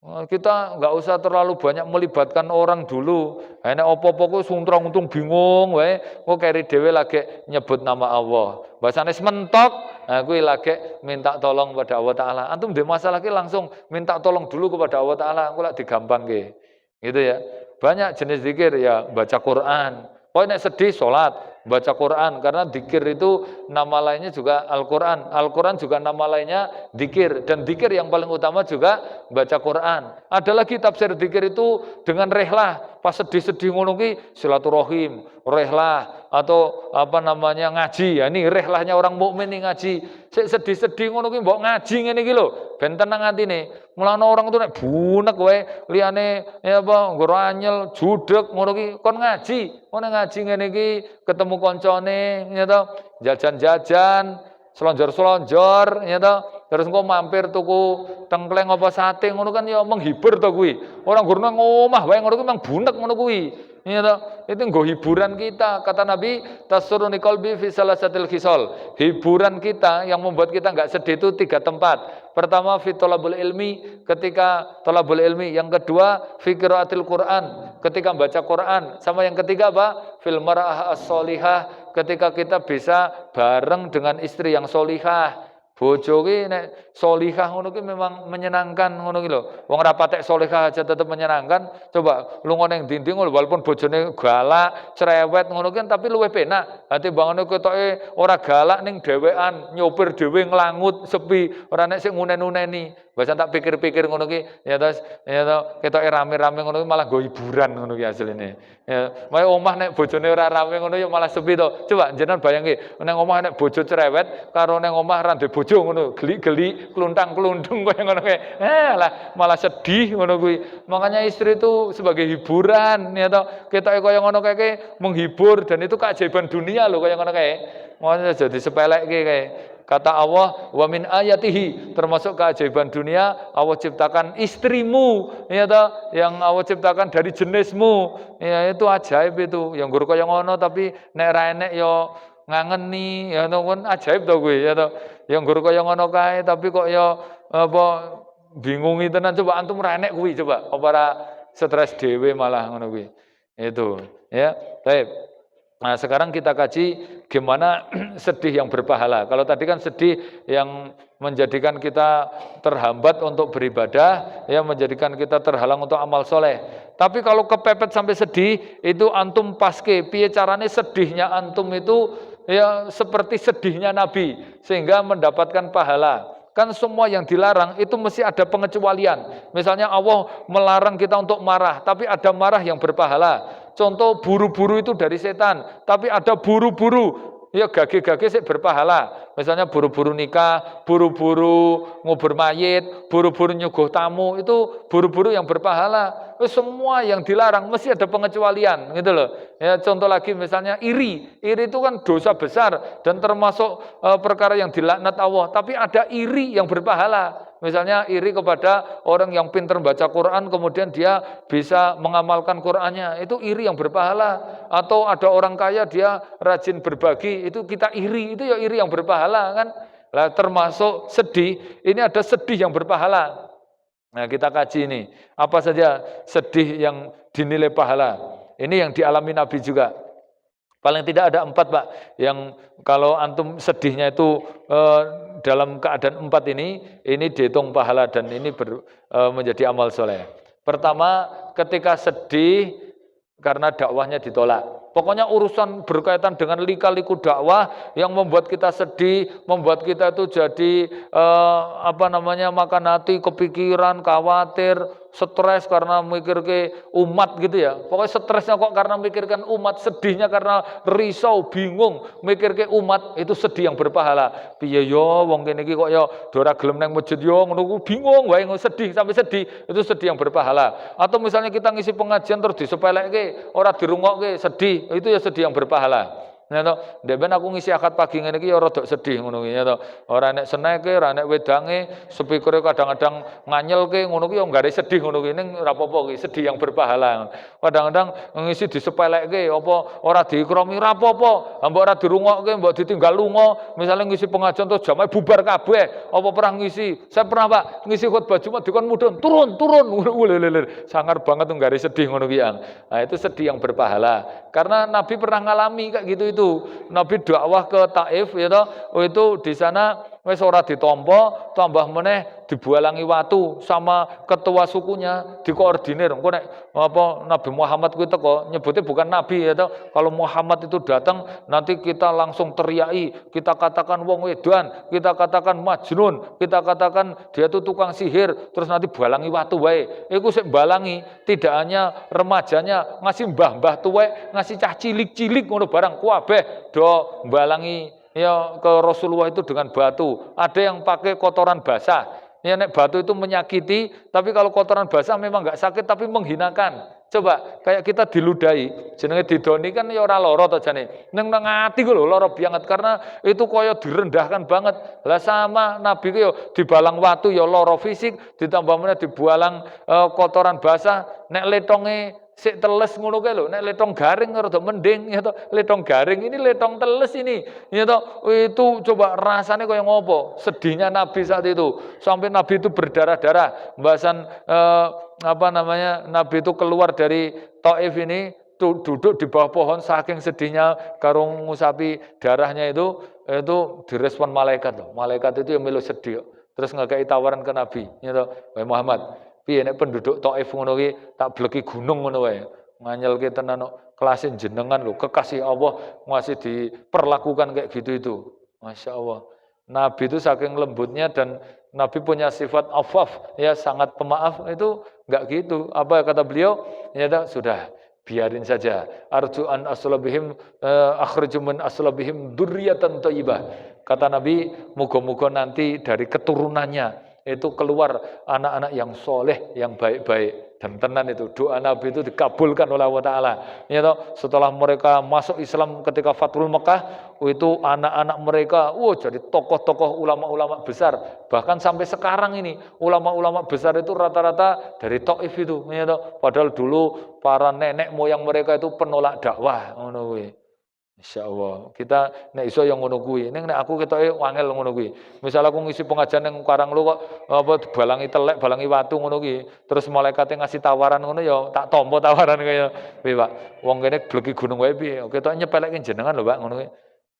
Kita nggak usah terlalu banyak melibatkan orang dulu. Enak opo-opo ku suntrang-untung bingung wae, kok keri dhewe lagi nyebut nama Allah. Bahasane mentok, nah kuwi lagi minta tolong pada Allah Taala. Antum di masalah ki langsung minta tolong dulu kepada Allah Taala, engko lak digampangke. Gitu ya. Banyak jenis zikir ya, baca Quran. Pokoknya nek sedih salat, baca Quran karena dzikir itu nama lainnya juga Al-Quran. Al-Quran juga nama lainnya dzikir dan dzikir yang paling utama juga baca Quran. Ada lagi tafsir dzikir itu dengan rehlah, pas sedih-sedih ngono ki silaturahim, rehlah atau apa namanya ngaji. Ya ini rehlahnya orang mukmin nih ngaji. Sedih-sedih ngono ki mbok ngaji ngene iki lho, ben tenang atine. Mulane orang itu nek bunek wae liyane ya apa nggo anyel, judeg ngono ki kon ngaji. Ngono ngaji ngene iki ketemu koncone ya toh, jajan-jajan, selonjor-selonjor ya toh, terus engko mampir tuku tengkleng apa sate ngono kan ya menghibur to kuwi. Orang guru nang omah wae ngono kuwi memang bunek ngono kuwi. Ya toh, itu nggo hiburan kita. Kata Nabi, tasuruni qalbi fi salasatil khisal. Hiburan kita yang membuat kita enggak sedih itu 3 tempat. Pertama fi thalabul ilmi, ketika thalabul ilmi. Yang kedua fi qiraatil Quran, ketika baca Quran. Sama yang ketiga apa? Fil mar'ah as-solihah, ketika kita bisa bareng dengan istri yang solihah. Bojo ki nek solihah ngono ki memang menyenangkan ngono ki lho. Wong ora patek solihah aja tetep menyenangkan. Coba lunga ning dinding walaupun bojone galak, cerewet ngono ki tapi luwih penak. Ati bangane ketoke ora galak ning dhewean, nyopir dhewe nglangut sepi, ora nek sing ngunen-uneni. Biasa tak pikir-pikir ngono ki ya terus ya to ketoke rame-rame ngono ki malah nggo hiburan ngono ki asline. Ya, wae omah nek bojone ora rame ngono ya malah sepi to. Coba jenengan bayangke ning omah nek bojo cerewet karo ning omah ra ndek bojo ngono, geli-geli, kluntang-kluntung kaya ngono kae. Lah malah sedih ngono kuwi. Makanya istri itu sebagai hiburan ya toh. Ketoke kaya ngono kae menghibur dan itu keajaiban dunia loh kaya ngono kae. Makanya jadi sepelekke kae. Kata Allah, wa min ayatihi, termasuk keajaiban dunia, Allah ciptakan istrimu, ya toh, yang Allah ciptakan dari jenismu. Ya itu ajaib itu. Yang guru kaya ngono tapi nek ra enek ya ngangeni, ya toh kan ajaib to kuwi, ya toh. Yang guru kaya ngono kae tapi kok ya apa bingungi tenan coba antum ra enek kuwi coba. Apa ora stres dhewe malah ngono kuwi. Itu, ya. Baik. Nah, sekarang kita kaji gimana sedih yang berpahala. Kalau tadi kan sedih yang menjadikan kita terhambat untuk beribadah, ya menjadikan kita terhalang untuk amal soleh. Tapi kalau kepepet sampai sedih, itu antum paske. Piye carane sedihnya antum itu ya seperti sedihnya Nabi, sehingga mendapatkan pahala. Kan semua yang dilarang itu mesti ada pengecualian. Misalnya Allah melarang kita untuk marah, tapi ada marah yang berpahala. Contoh buru-buru itu dari setan, tapi ada buru-buru ya gage-gage sih berpahala. Misalnya buru-buru nikah, buru-buru ngubur mayit, buru-buru nyuguh tamu, itu buru-buru yang berpahala. Semua yang dilarang mesti ada pengecualian, gitu loh. Ya contoh lagi misalnya iri itu kan dosa besar dan termasuk perkara yang dilaknat Allah. Tapi ada iri yang berpahala. Misalnya iri kepada orang yang pintar baca Quran, kemudian dia bisa mengamalkan Qurannya, itu iri yang berpahala. Atau ada orang kaya dia rajin berbagi, itu kita iri, itu ya iri yang berpahala kan. Lah termasuk sedih, ini ada sedih yang berpahala. Nah kita kaji ini, apa saja sedih yang dinilai pahala. Ini yang dialami Nabi juga. Paling tidak ada 4 Pak, yang kalau antum sedihnya itu dalam keadaan 4 ini dihitung pahala dan ini menjadi amal soleh. Pertama, ketika sedih karena dakwahnya ditolak. Pokoknya urusan berkaitan dengan lika-liku dakwah yang membuat kita sedih, membuat kita itu jadi makan hati, kepikiran, khawatir, stres karena mikir ke umat gitu ya. Pokoknya stresnya kok karena mikirkan umat, sedihnya karena risau, bingung, mikir ke umat, itu sedih yang berpahala. Piye yo wong kene iki kok yo ora gelem nang masjid yo ngono bingung wae sedih sampai sedih, itu sedih yang berpahala. Atau misalnya kita ngisi pengajian terus disepelekke, ora dirungokke, sedih, itu ya sedih yang berpahala. Ya toh, ndek aku ngisi akad pagi ngene iki ya rada sedih ngono ki ya toh. Ora nek seneke, ora nek wedange, speakere kadang-kadang nganyelke ngono ki ya nggare sedih ngono ki ning ora apa-apa ki, sedih yang berpahala. Kadang-kadang ngisi disepelekke apa ora diikromi ora apa-apa, mbok ora dirungokke, mbok ditinggal lunga, misalnya ngisi pengajian terus jamaah bubar kabeh, apa pernah ngisi? Saya pernah Pak ngisi khotbah Jumat dikon mudhun, turun, sangar banget nggare sedih ngono ki. Nah, itu sedih yang berpahala. Karena Nabi pernah ngalami kayak gitu itu. Nabi dakwah ke Taif ya toh, itu di sana wis ora ditampa, tambah meneh dibualangi watu sama ketua sukunya, dikoordinir. Engko nek apa Nabi Muhammad kuwi teko, nyebutnya bukan nabi ya toh. Kalau Muhammad itu datang nanti kita langsung teriaki, kita katakan wong wedan, kita katakan majnun, kita katakan dia itu tukang sihir, terus nanti balangi watu wae. Iku sik balangi, tidak hanya remajanya, ngasih mbah-mbah tuwek, ngasih cah cilik-cilik ngono barang kabeh do balangi ya ke Rasulullah itu dengan batu. Ada yang pakai kotoran basah. Ya nek batu itu menyakiti, tapi kalau kotoran basah memang enggak sakit tapi menghinakan. Coba kayak kita diludahi, jenenge didoni kan ya ora lara to jane. Ning nang ati ku lho lara banget karena itu kaya direndahkan banget. Lah sama Nabi ku ya dibalang watu ya lara fisik, ditambah meneh dibualang kotoran basah, nek letonge sik teles ngono kae lho, nek letong garing rada mending ya toh. Letong garing ini letong teles ini. Ya toh, itu coba rasanya kaya ngopo? Sedihnya Nabi saat itu. Sampai Nabi itu berdarah-darah. Bahasan Nabi itu keluar dari Taif ini duduk di bawah pohon saking sedihnya karo ngusapi darahnya itu itu direspon malaikat loh. Malaikat itu yang melu sedih. Terus ngekei tawaran ke Nabi, gitu. Wahai Muhammad, piye nek penduduk Taif ngono ki tak bleki gunung ngono wae. Nganyelke tenan kelasin jenengan lho, kekasih Allah masih diperlakukan kayak gitu itu. Masya Allah. Nabi itu saking lembutnya dan Nabi punya sifat afaf, ya sangat pemaaf, itu enggak gitu. Apa kata beliau? Ya sudah, biarin saja. Arju an aslabihim akhriju min aslabihim dzurriyyatan thayyibah. Kata Nabi, moga-moga nanti dari keturunannya itu keluar anak-anak yang soleh, yang baik-baik. Dan tenan itu doa Nabi itu dikabulkan oleh Allah Ta'ala. Ya, setelah mereka masuk Islam ketika Fathul Mekah, itu anak-anak mereka jadi tokoh-tokoh ulama-ulama besar. Bahkan sampai sekarang ini ulama-ulama besar itu rata-rata dari Taif itu. Ya, padahal dulu para nenek moyang mereka itu penolak dakwah. Insyaallah kita nek iso yang ngono kuwi. Ning nek aku ketoke wangel ngono kuwi. Misal aku ngisi pengajian ning Karanglo kok apa balangi telek, balangi watu ngono kuwi. Terus malaikate ngasih tawaran ngono ya tak tampa tawaran kaya piye, Pak. Wong kene bleki gunung wae piye. Ketoke nyepelekke jenengan lho, Pak, ngono kuwi.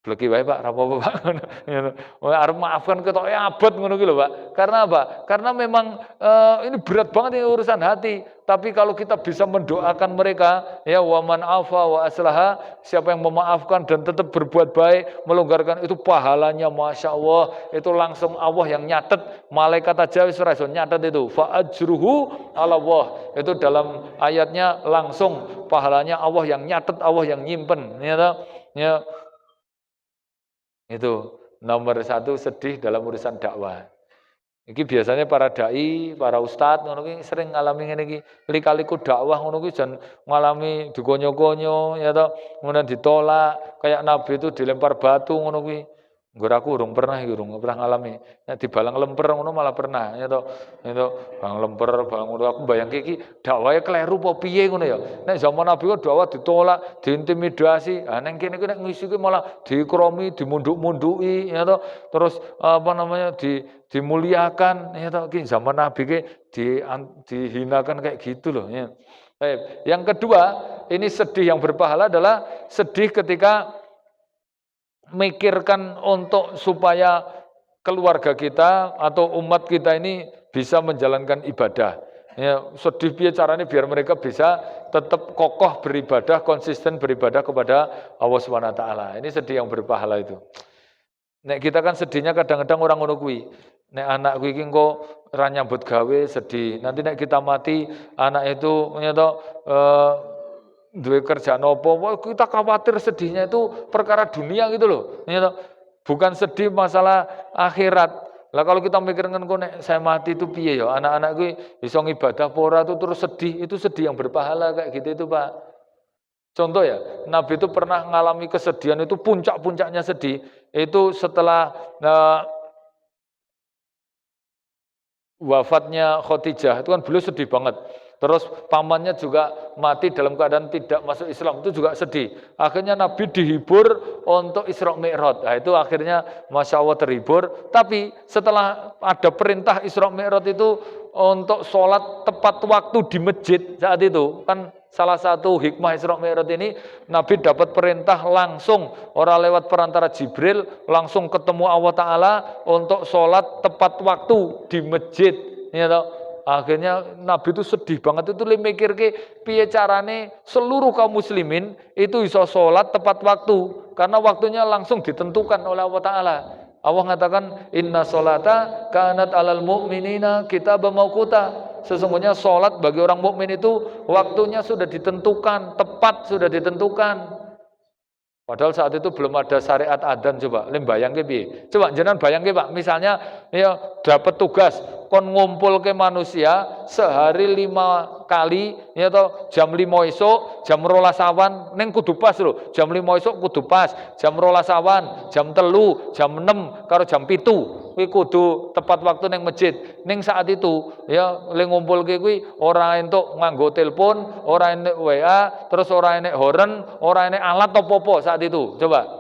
Bleki wae, Pak, ora apa-apa, Pak. Ngono. Arep maafkan ketoke abot ngono kuwi lho, Pak. Karena apa? Karena memang ini berat banget ini urusan hati. Tapi kalau kita bisa mendoakan mereka, ya waman afa wa aslaha, siapa yang memaafkan dan tetap berbuat baik, melonggarkan itu pahalanya Masya Allah, itu langsung Allah yang nyatet, malaikat aja wis ora iso nyatet itu. Fa ajruhu ala Allah. Itu dalam ayatnya langsung pahalanya Allah yang nyatet, Allah yang nyimpen. Ya, itu nomor satu sedih dalam urusan dakwah. Iki biasanya para dai, para ustadz ngono ki sering ngalami ngene iki. Lika-liku dakwah ngono ki jan ngalami digonyo-gonyo ya toh, kemudian ditolak, kayak Nabi itu dilempar batu ngono ki. Nggur aku urung pernah ngalami. Nek dibalang lemper ngono malah pernah ya toh. Itu bang lemper, bang ngono aku bayangke iki dakwahe kleru apa piye ngono ya. Nek zaman Nabi kok dakwah ditolak, diintimidasi. Ah ning kene ki nek ngisi ki malah dikromi, dimunduk-munduki ya toh. Terus apa namanya dimuliakan ya toh ki zaman Nabi ki dihinakan kayak gitu loh ya. Baik, yang kedua, ini sedih yang berpahala adalah sedih ketika mikirkan untuk supaya keluarga kita atau umat kita ini bisa menjalankan ibadah. Ya, sedih piye caranya biar mereka bisa tetap kokoh beribadah, konsisten beribadah kepada Allah Subhanahu wa taala. Ini sedih yang berpahala itu. Nek kita kan sedihnya kadang-kadang orang ngono kuwi. Nek anak kuwi iki engko ora nyambut gawe sedih. Nanti nek kita mati anak itu nyata duwe kerjaan apa, kita khawatir sedihnya itu perkara dunia gitu loh. Bukan sedih masalah akhirat. Lah kalau kita mikirkan kok nek saya mati itu piye ya? Anak-anak gue bisa ngibadah pora itu terus sedih, itu sedih yang berpahala kayak gitu itu, Pak. Contoh ya, Nabi itu pernah mengalami kesedihan itu puncak-puncaknya sedih itu setelah wafatnya Khadijah. Itu kan beliau sedih banget. Terus pamannya juga mati dalam keadaan tidak masuk Islam, itu juga sedih. Akhirnya Nabi dihibur untuk Isra Mi'raj. Nah, itu akhirnya Masya Allah terhibur. Tapi setelah ada perintah Isra Mi'raj itu untuk sholat tepat waktu di masjid saat itu, kan salah satu hikmah Isra Mi'raj ini Nabi dapat perintah langsung, orang lewat perantara Jibril, langsung ketemu Allah Ta'ala untuk sholat tepat waktu di masjid. Ya, akhirnya Nabi itu sedih banget, itu mikir ke piye carane seluruh kaum muslimin itu bisa sholat tepat waktu, karena waktunya langsung ditentukan oleh Allah Ta'ala. Allah mengatakan inna sholata kanat alal mu'minina kitaban mauquta. Sesungguhnya sholat bagi orang mukmin itu waktunya sudah ditentukan, tepat sudah ditentukan. Padahal saat itu belum ada syariat adzan. Coba bayangke piye? Coba jenengan bayangke, Pak, misalnya ya dapat tugas kon ngumpul ke manusia sehari 5 kali ya toh, jam 5 esuk, jam 12 awan ning kudu pas lho. Jam 5 esuk kudu pas, jam 12 awan, jam 3, jam 6 karo jam 7 kuwi kudu tepat waktu ning masjid. Ning saat itu ya le ngumpulke kuwi ora entuk nganggo telepon, ora enek WA, terus ora enek horn, ora enek alat apa-apa saat itu. Coba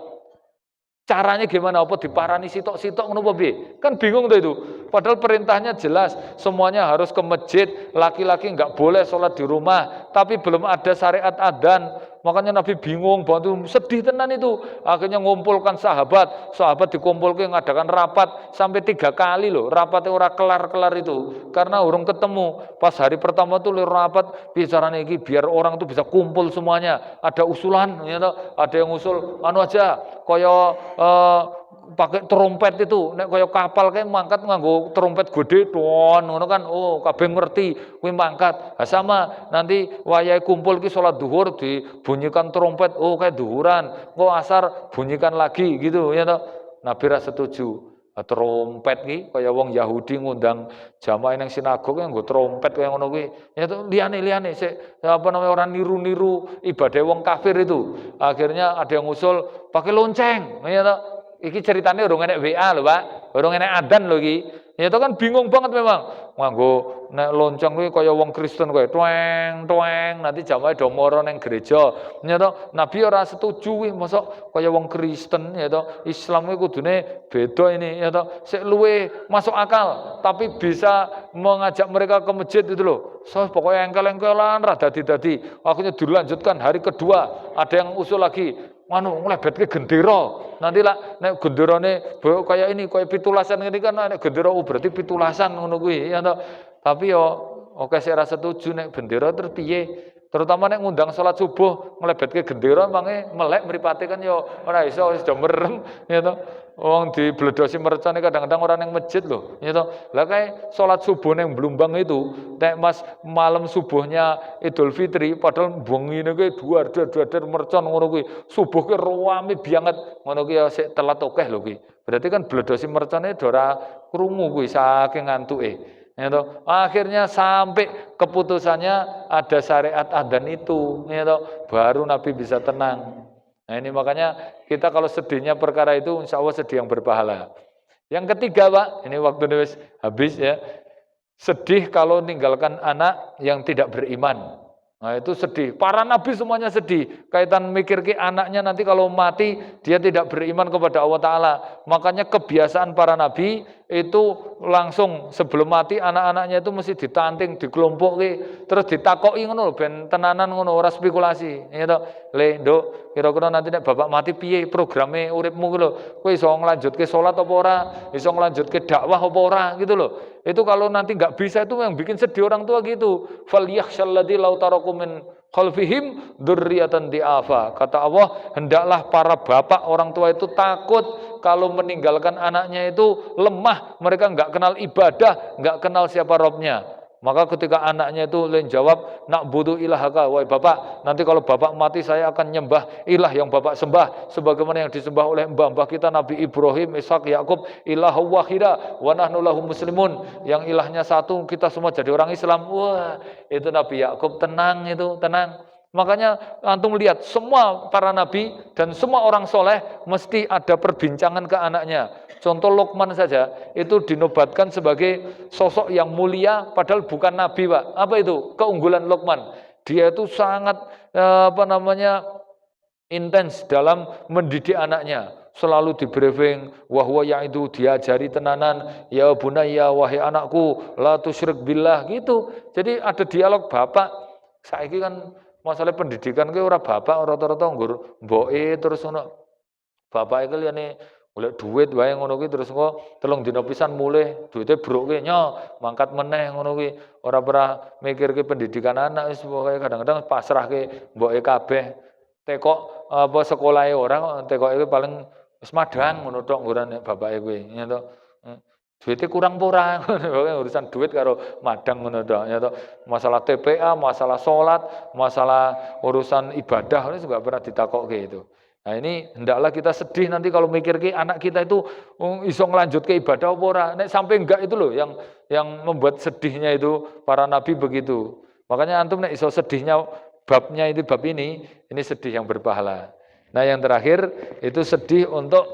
Caranya gimana? Apa diparani sitok-sitok ngono apa piye? Kan bingung tuh itu. Padahal perintahnya jelas, semuanya harus ke masjid, laki-laki nggak boleh sholat di rumah, tapi belum ada syariat adzan. Makanya Nabi bingung, bantu sedih tenan itu. Akhirnya ngumpulkan sahabat dikumpulkan ngadakan rapat sampai 3 kali loh. Rapatnya ora kelar-kelar itu. Karena urung ketemu. Pas hari pertama tuh rapat bicaranya ini biar orang tuh bisa kumpul semuanya. Ada usulan, ya, ada yang usul anu aja, koyo pakai trompet itu, nek kaya kapal kayak mangkat nganggo trompet gede don ngono kan. Oh, kabeh ngerti kuwi mangkat. Nah, sama nanti wayahe kumpul ki salat zuhur dibunyikan trompet, oh kayak duhuran. Kok asar bunyikan lagi gitu ya toh. Nabi ra setuju. Trompet ki kaya wong Yahudi ngundang jamaah nang sinagog nganggo trompet kaya ngono kuwi. Ya toh liyane sik apa namanya orang niru-niru ibadah wong kafir itu. Akhirnya ada yang usul pakai lonceng, ya toh. Iki ceritanya urung enek WA lho, Pak. Urung enek adzan lho iki. Ya itu kan bingung banget memang. Nganggo nek lonceng kuwi kaya wong Kristen kowe tweng tweng nanti jamaah do moro ning gereja. Ya to, Nabi ora setuju kuwi mosok kaya wong Kristen ya to. Islam kuwi kudune beda ini ya to. Sik luwe masuk akal, tapi bisa mengajak mereka ke masjid itu loh. So pokoknya engkel-engkelan ra dadi-dadi. Akhirnya dilanjutkan hari kedua, ada yang usul lagi manu nglebetke gendera. Nanti lah nek genderane kayak ini kayak pitulasan ini kan nek gendera berarti pitulasan ngono kuwi ya toh. Tapi yo oke saya rasa setuju nek bendera terus piye? Terutama nek ngundang salat subuh nglebetke gendera mange melek mripate kan yo ora iso wis do merem ya toh. Wong dibledosi mercane kadang-kadang orang yang masjid loh, ya toh. Lah kayak salat subuh ning Blumbang itu, nek Mas malam subuhnya Idul Fitri padahal bengine kuwi duar mercon ngono kuwi. Subuh ki rame banget ngono kuwi ya sik telat akeh lho kuwi. Berarti kan bledosi mercone ora krungu kuwi saking ngantuke. Ya toh. Akhirnya sampai keputusannya ada syariat adzan itu, ya toh. Baru Nabi bisa tenang. Nah ini makanya kita kalau sedihnya perkara itu insya Allah sedih yang berpahala. Yang ketiga Pak, ini waktu habis ya, sedih kalau meninggalkan anak yang tidak beriman. Nah itu sedih, para nabi semuanya sedih, kaitan mikir ke anaknya nanti kalau mati dia tidak beriman kepada Allah Ta'ala. Makanya kebiasaan para nabi itu langsung sebelum mati anak-anaknya itu mesti ditanting, dikelompoki, terus ditakoki ngono ben tenanan ngono, ora spekulasi. Ya toh, le nduk, kira-kira nanti nek bapak mati piye programe uripmu ku lho. Kowe iso nglanjutke salat apa ora? Iso nglanjutke dakwah apa ora gitu loh. Itu kalau nanti nggak bisa itu yang bikin sedih orang tua gitu. Falyakhshalladzi law taraku min khalfihim dzurriatan di'afa. Kata Allah, hendaklah para bapak orang tua itu takut kalau meninggalkan anaknya itu lemah, mereka nggak kenal ibadah, nggak kenal siapa Robnya. Maka ketika anaknya itu jawab, nak butuh ilahaka, wahai bapak, nanti kalau bapak mati saya akan nyembah ilah yang bapak sembah, sebagaimana yang disembah oleh mbah-mbah kita Nabi Ibrahim, Ishak, Yakub, ilahu wahida, wa nahnu lahu muslimun, yang ilahnya satu, kita semua jadi orang Islam. Wah, itu Nabi Yakub tenang itu, tenang. Makanya antum lihat semua para nabi dan semua orang soleh mesti ada perbincangan ke anaknya. Contoh Luqman saja itu dinobatkan sebagai sosok yang mulia padahal bukan nabi Pak. Apa itu? Keunggulan Luqman. Dia itu sangat intens dalam mendidik anaknya. Selalu di briefing, wahwa yang itu diajari tenanan, ya bunayya wahai anakku, la tusyrik billah gitu. Jadi ada dialog bapak. Saiki kan masalah pendidikan ki ora bapak rata-rata nggur mboke terus ngono. Bapak iki liyane golek duit wae ngono kuwi terus engko telung dina pisan mulih duite broke nyo mangkat meneh ngono kuwi. Ora pernah mikirke pendidikan anak wis pokoke kadang-kadang pasrahke mboke kabeh. Tekok apa sekolahe ora tekoke paling wis madang ngono tok nggurane bapake kuwi ya to. Duitnya kurang pura, urusan duit karo madang ngono tok ya toh. Masalah TPA, masalah sholat, masalah urusan ibadah ini juga pernah ditakokke itu. Nah ini hendaklah kita sedih nanti kalau mikir ke anak kita itu iso ngelanjut ke ibadah apa ora. Nek sampai enggak itu loh yang membuat sedihnya itu para nabi begitu. Makanya antum nek iso sedihnya babnya itu bab ini sedih yang berpahala. Nah yang terakhir itu sedih untuk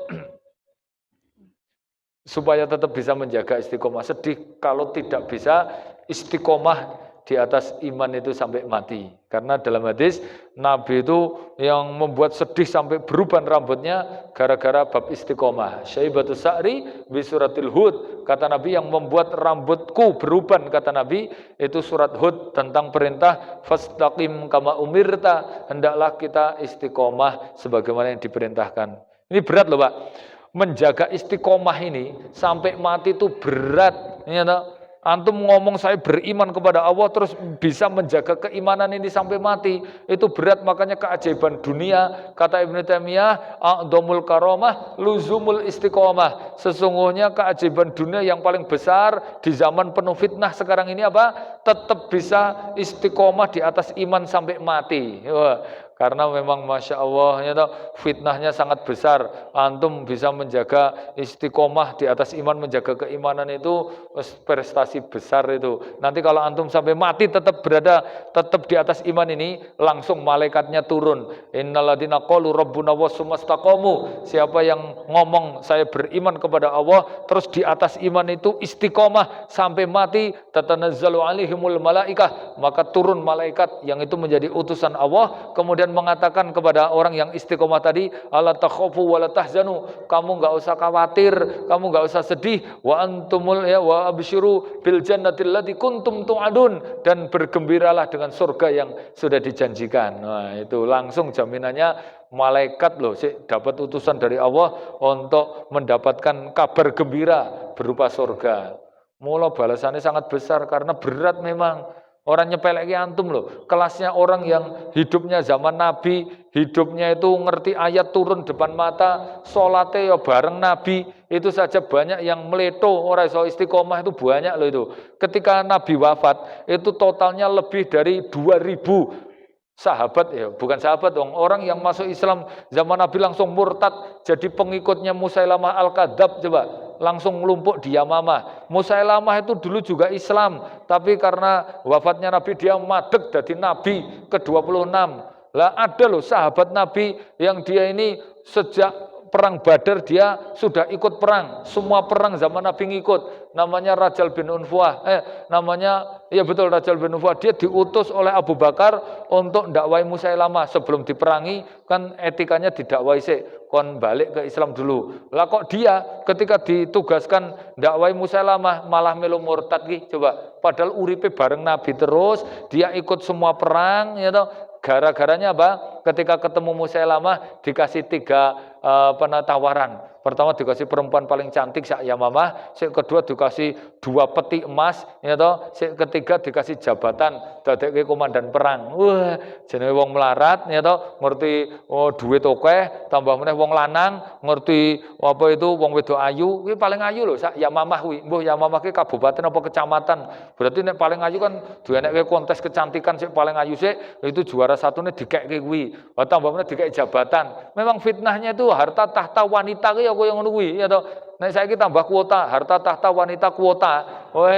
supaya tetap bisa menjaga istiqomah. Sedih kalau tidak bisa istiqomah di atas iman itu sampai mati. Karena dalam hadis Nabi itu yang membuat sedih sampai beruban rambutnya gara-gara bab istiqomah. Syaibatus sa'ri bi suratil Hud. Kata Nabi yang membuat rambutku beruban, kata Nabi itu surat Hud tentang perintah fastaqim kama umirta, hendaklah kita istiqomah sebagaimana yang diperintahkan. Ini berat loh Pak. Menjaga istiqomah ini sampai mati itu berat. Ini antum ngomong saya beriman kepada Allah terus bisa menjaga keimanan ini sampai mati, itu berat. Makanya keajaiban dunia, kata Ibnu Taimiyah, a'dhamul karamah luzumul istiqomah. Sesungguhnya keajaiban dunia yang paling besar di zaman penuh fitnah sekarang ini apa? Tetap bisa istiqomah di atas iman sampai mati. Karena memang Masya Allah fitnahnya sangat besar. Antum bisa menjaga istiqomah di atas iman, menjaga keimanan itu prestasi besar itu. Nanti kalau antum sampai mati tetap di atas iman ini, langsung malaikatnya turun. Innalladzina qalu rabbuna wasumastaqamu. Siapa yang ngomong saya beriman kepada Allah terus di atas iman itu istiqomah sampai mati, tatanazzalu alaihimul malaikah, maka turun malaikat yang itu menjadi utusan Allah, kemudian mengatakan kepada orang yang istiqomah tadi, ala takhafu wa la tahzanu, kamu enggak usah khawatir, kamu enggak usah sedih, wa antumul wa absyiru bil jannatil lati kuntum tu'adun, dan bergembiralah dengan surga yang sudah dijanjikan. Nah, itu langsung jaminannya malaikat loh dapat utusan dari Allah untuk mendapatkan kabar gembira berupa surga. Mula balasannya sangat besar karena berat memang. Orang nyepeleki antum loh, kelasnya orang yang hidupnya zaman Nabi, hidupnya itu ngerti ayat turun depan mata, sholatnya ya bareng Nabi, itu saja banyak yang meleto, orang iso istiqomah itu banyak loh itu. Ketika Nabi wafat, itu totalnya lebih dari 2000 sahabat, ya bukan sahabat dong, orang yang masuk Islam zaman Nabi langsung murtad jadi pengikutnya Musailamah Al-Kadzab, coba langsung melumpuk di Yamamah. Musailamah itu dulu juga Islam, tapi karena wafatnya Nabi dia madeg jadi Nabi ke-26. Lah ada loh sahabat Nabi yang dia ini sejak perang Badar dia sudah ikut perang, semua perang zaman Nabi ngikut. Namanya Rajal bin Unfuah, Rajal bin Unfuah. Dia diutus oleh Abu Bakar untuk dakwai Musailamah sebelum diperangi, kan etikanya didakwai kon balik ke Islam dulu. Lah kok dia ketika ditugaskan dakwai Musailamah malah melu murtad ki, coba. Padahal uripe bareng Nabi terus, dia ikut semua perang, ya toh. Gara-garanya apa? Ketika ketemu Musailamah dikasih 3 tawaran. Pertama dikasih perempuan paling cantik sak Yamamah, sing kedua dikasih 2 peti emas, ya toh, sing ketiga dikasih jabatan dadekke komandan perang. Wah, jenenge wong melarat, ya toh, ngerti duit akeh, tambah meneh wong lanang, ngerti apa itu wong wedok ayu, kuwi paling ayu lho sak Yamamah kuwi. Mbuh Yamamah ki kabupaten apa kecamatan. Berarti nek paling ayu kan duwenekke kontes kecantikan sing paling ayu itu juara satune dikekke kuwi. Tambah meneh dikekke jabatan. Memang fitnahnya itu harta tahta wanita ki kaya ngono kuwi, ya toh. Nek saiki tambah kuota, harta tahta wanita kuota. Wah,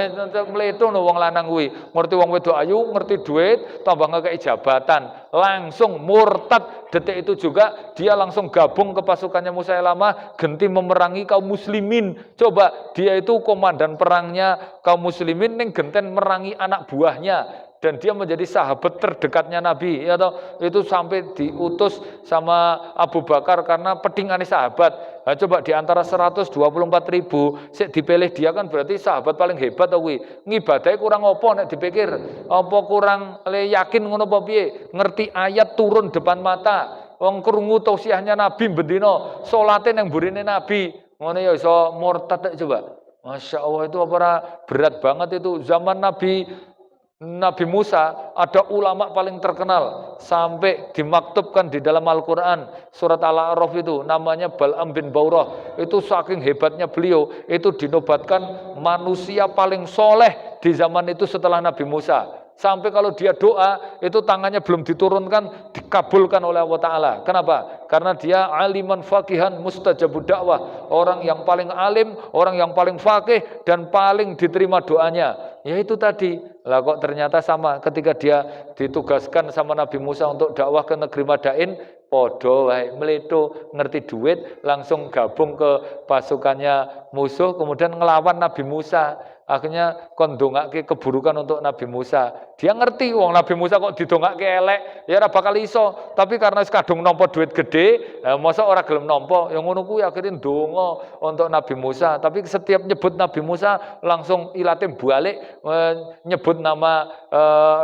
mleto no wong lanang kuwi. Ngerti wong wedok ayu, ngerti duit, tambah ngekeki jabatan. Langsung murtad. Detik itu juga dia langsung gabung ke pasukannya Musailamah, genti memerangi kaum muslimin. Coba, dia itu komandan perangnya kaum muslimin ning genten merangi anak buahnya. Dan dia menjadi sahabat terdekatnya Nabi, ya toh. Itu sampai diutus sama Abu Bakar karena pedingane sahabat. Nah, coba di antara 124.000 sik dipilih dia, kan berarti sahabat paling hebat to kuwi. Ngibadahe kurang apa nek dipikir? Apa kurang yakin ngono apa piye? Ngerti ayat turun depan mata. Wong krungu tausiahnya Nabi bendina, salate nang mburine Nabi. Ngono ya iso murtad coba. Masya Allah, itu apa berat banget itu. Zaman Nabi Musa ada ulama paling terkenal sampai dimaktubkan di dalam Al-Quran surat Al-A'raf itu namanya Bal'am bin Baurah. Itu saking hebatnya beliau itu dinobatkan manusia paling soleh di zaman itu setelah Nabi Musa. Sampai kalau dia doa, itu tangannya belum diturunkan, dikabulkan oleh Allah Ta'ala. Kenapa? Karena dia aliman faqihan mustajabud dakwah. Orang yang paling alim, orang yang paling faqih, dan paling diterima doanya. Ya itu tadi. Lah kok ternyata sama ketika dia ditugaskan sama Nabi Musa untuk dakwah ke negeri Madain, podo wae meleto, ngerti duit, langsung gabung ke pasukannya musuh, kemudian ngelawan Nabi Musa. akhirnya kon ndongake keburukan untuk Nabi Musa. Dia ngerti wong Nabi Musa kok didongake elek, ya ora bakal iso. Tapi karena kadung nampa duit gede, masa ora gelem nampa, yang ngono kuwi akhirnya ndonga untuk Nabi Musa. Tapi setiap nyebut Nabi Musa langsung ilate balik nyebut nama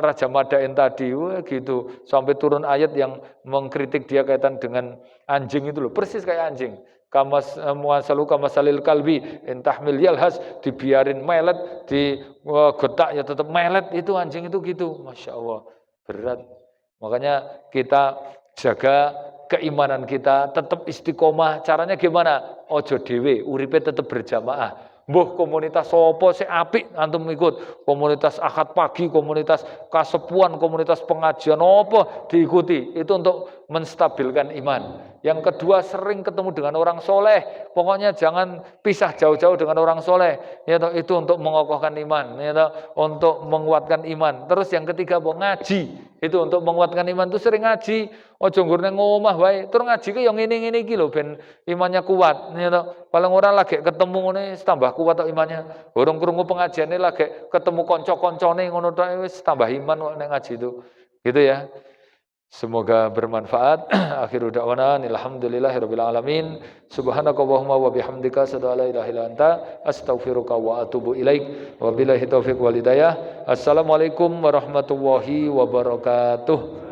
Raja Madain tadi, gitu. Sampai turun ayat yang mengkritik dia kaitan dengan anjing itu loh, persis kayak anjing. Kamasalil kalbi intahmil yalhas, dibiarin melet, di gotak ya tetap melet, itu anjing itu gitu. Masya Allah, berat. Makanya kita jaga keimanan kita, tetap istiqomah. Caranya gimana? Ojo dewe, uripe tetap berjamaah. Mbuh komunitas sopo sing apik antum ikut, komunitas akad pagi, komunitas kasepuan, komunitas pengajian apa diikuti, itu untuk menstabilkan iman. Yang kedua, sering ketemu dengan orang soleh, pokoknya jangan pisah jauh-jauh dengan orang soleh, ya toh, itu untuk mengokohkan iman, ya toh, untuk menguatkan iman. Terus yang ketiga, ngaji, itu untuk menguatkan iman, itu sering ngaji, ojo nggurne ngomah wae, terus ngaji ke yang ini iki lho ben imannya kuat, ya toh. Paling orang lagi ketemu ngene tambah kuat tok imannya. Urung krungu pengajiane lagi ketemu kanca-kancane ngono tok wis tambah iman kok nek ngaji itu. Gitu ya. Semoga bermanfaat. Akhiru da'wana alhamdulillahirabbil alamin. Subhanakallahumma wa bihamdika asyhadu an la ilaha illa anta astaghfiruka wa atubu ilaik. Wabillahi taufiq wal hidayah. Assalamualaikum warahmatullahi wabarakatuh.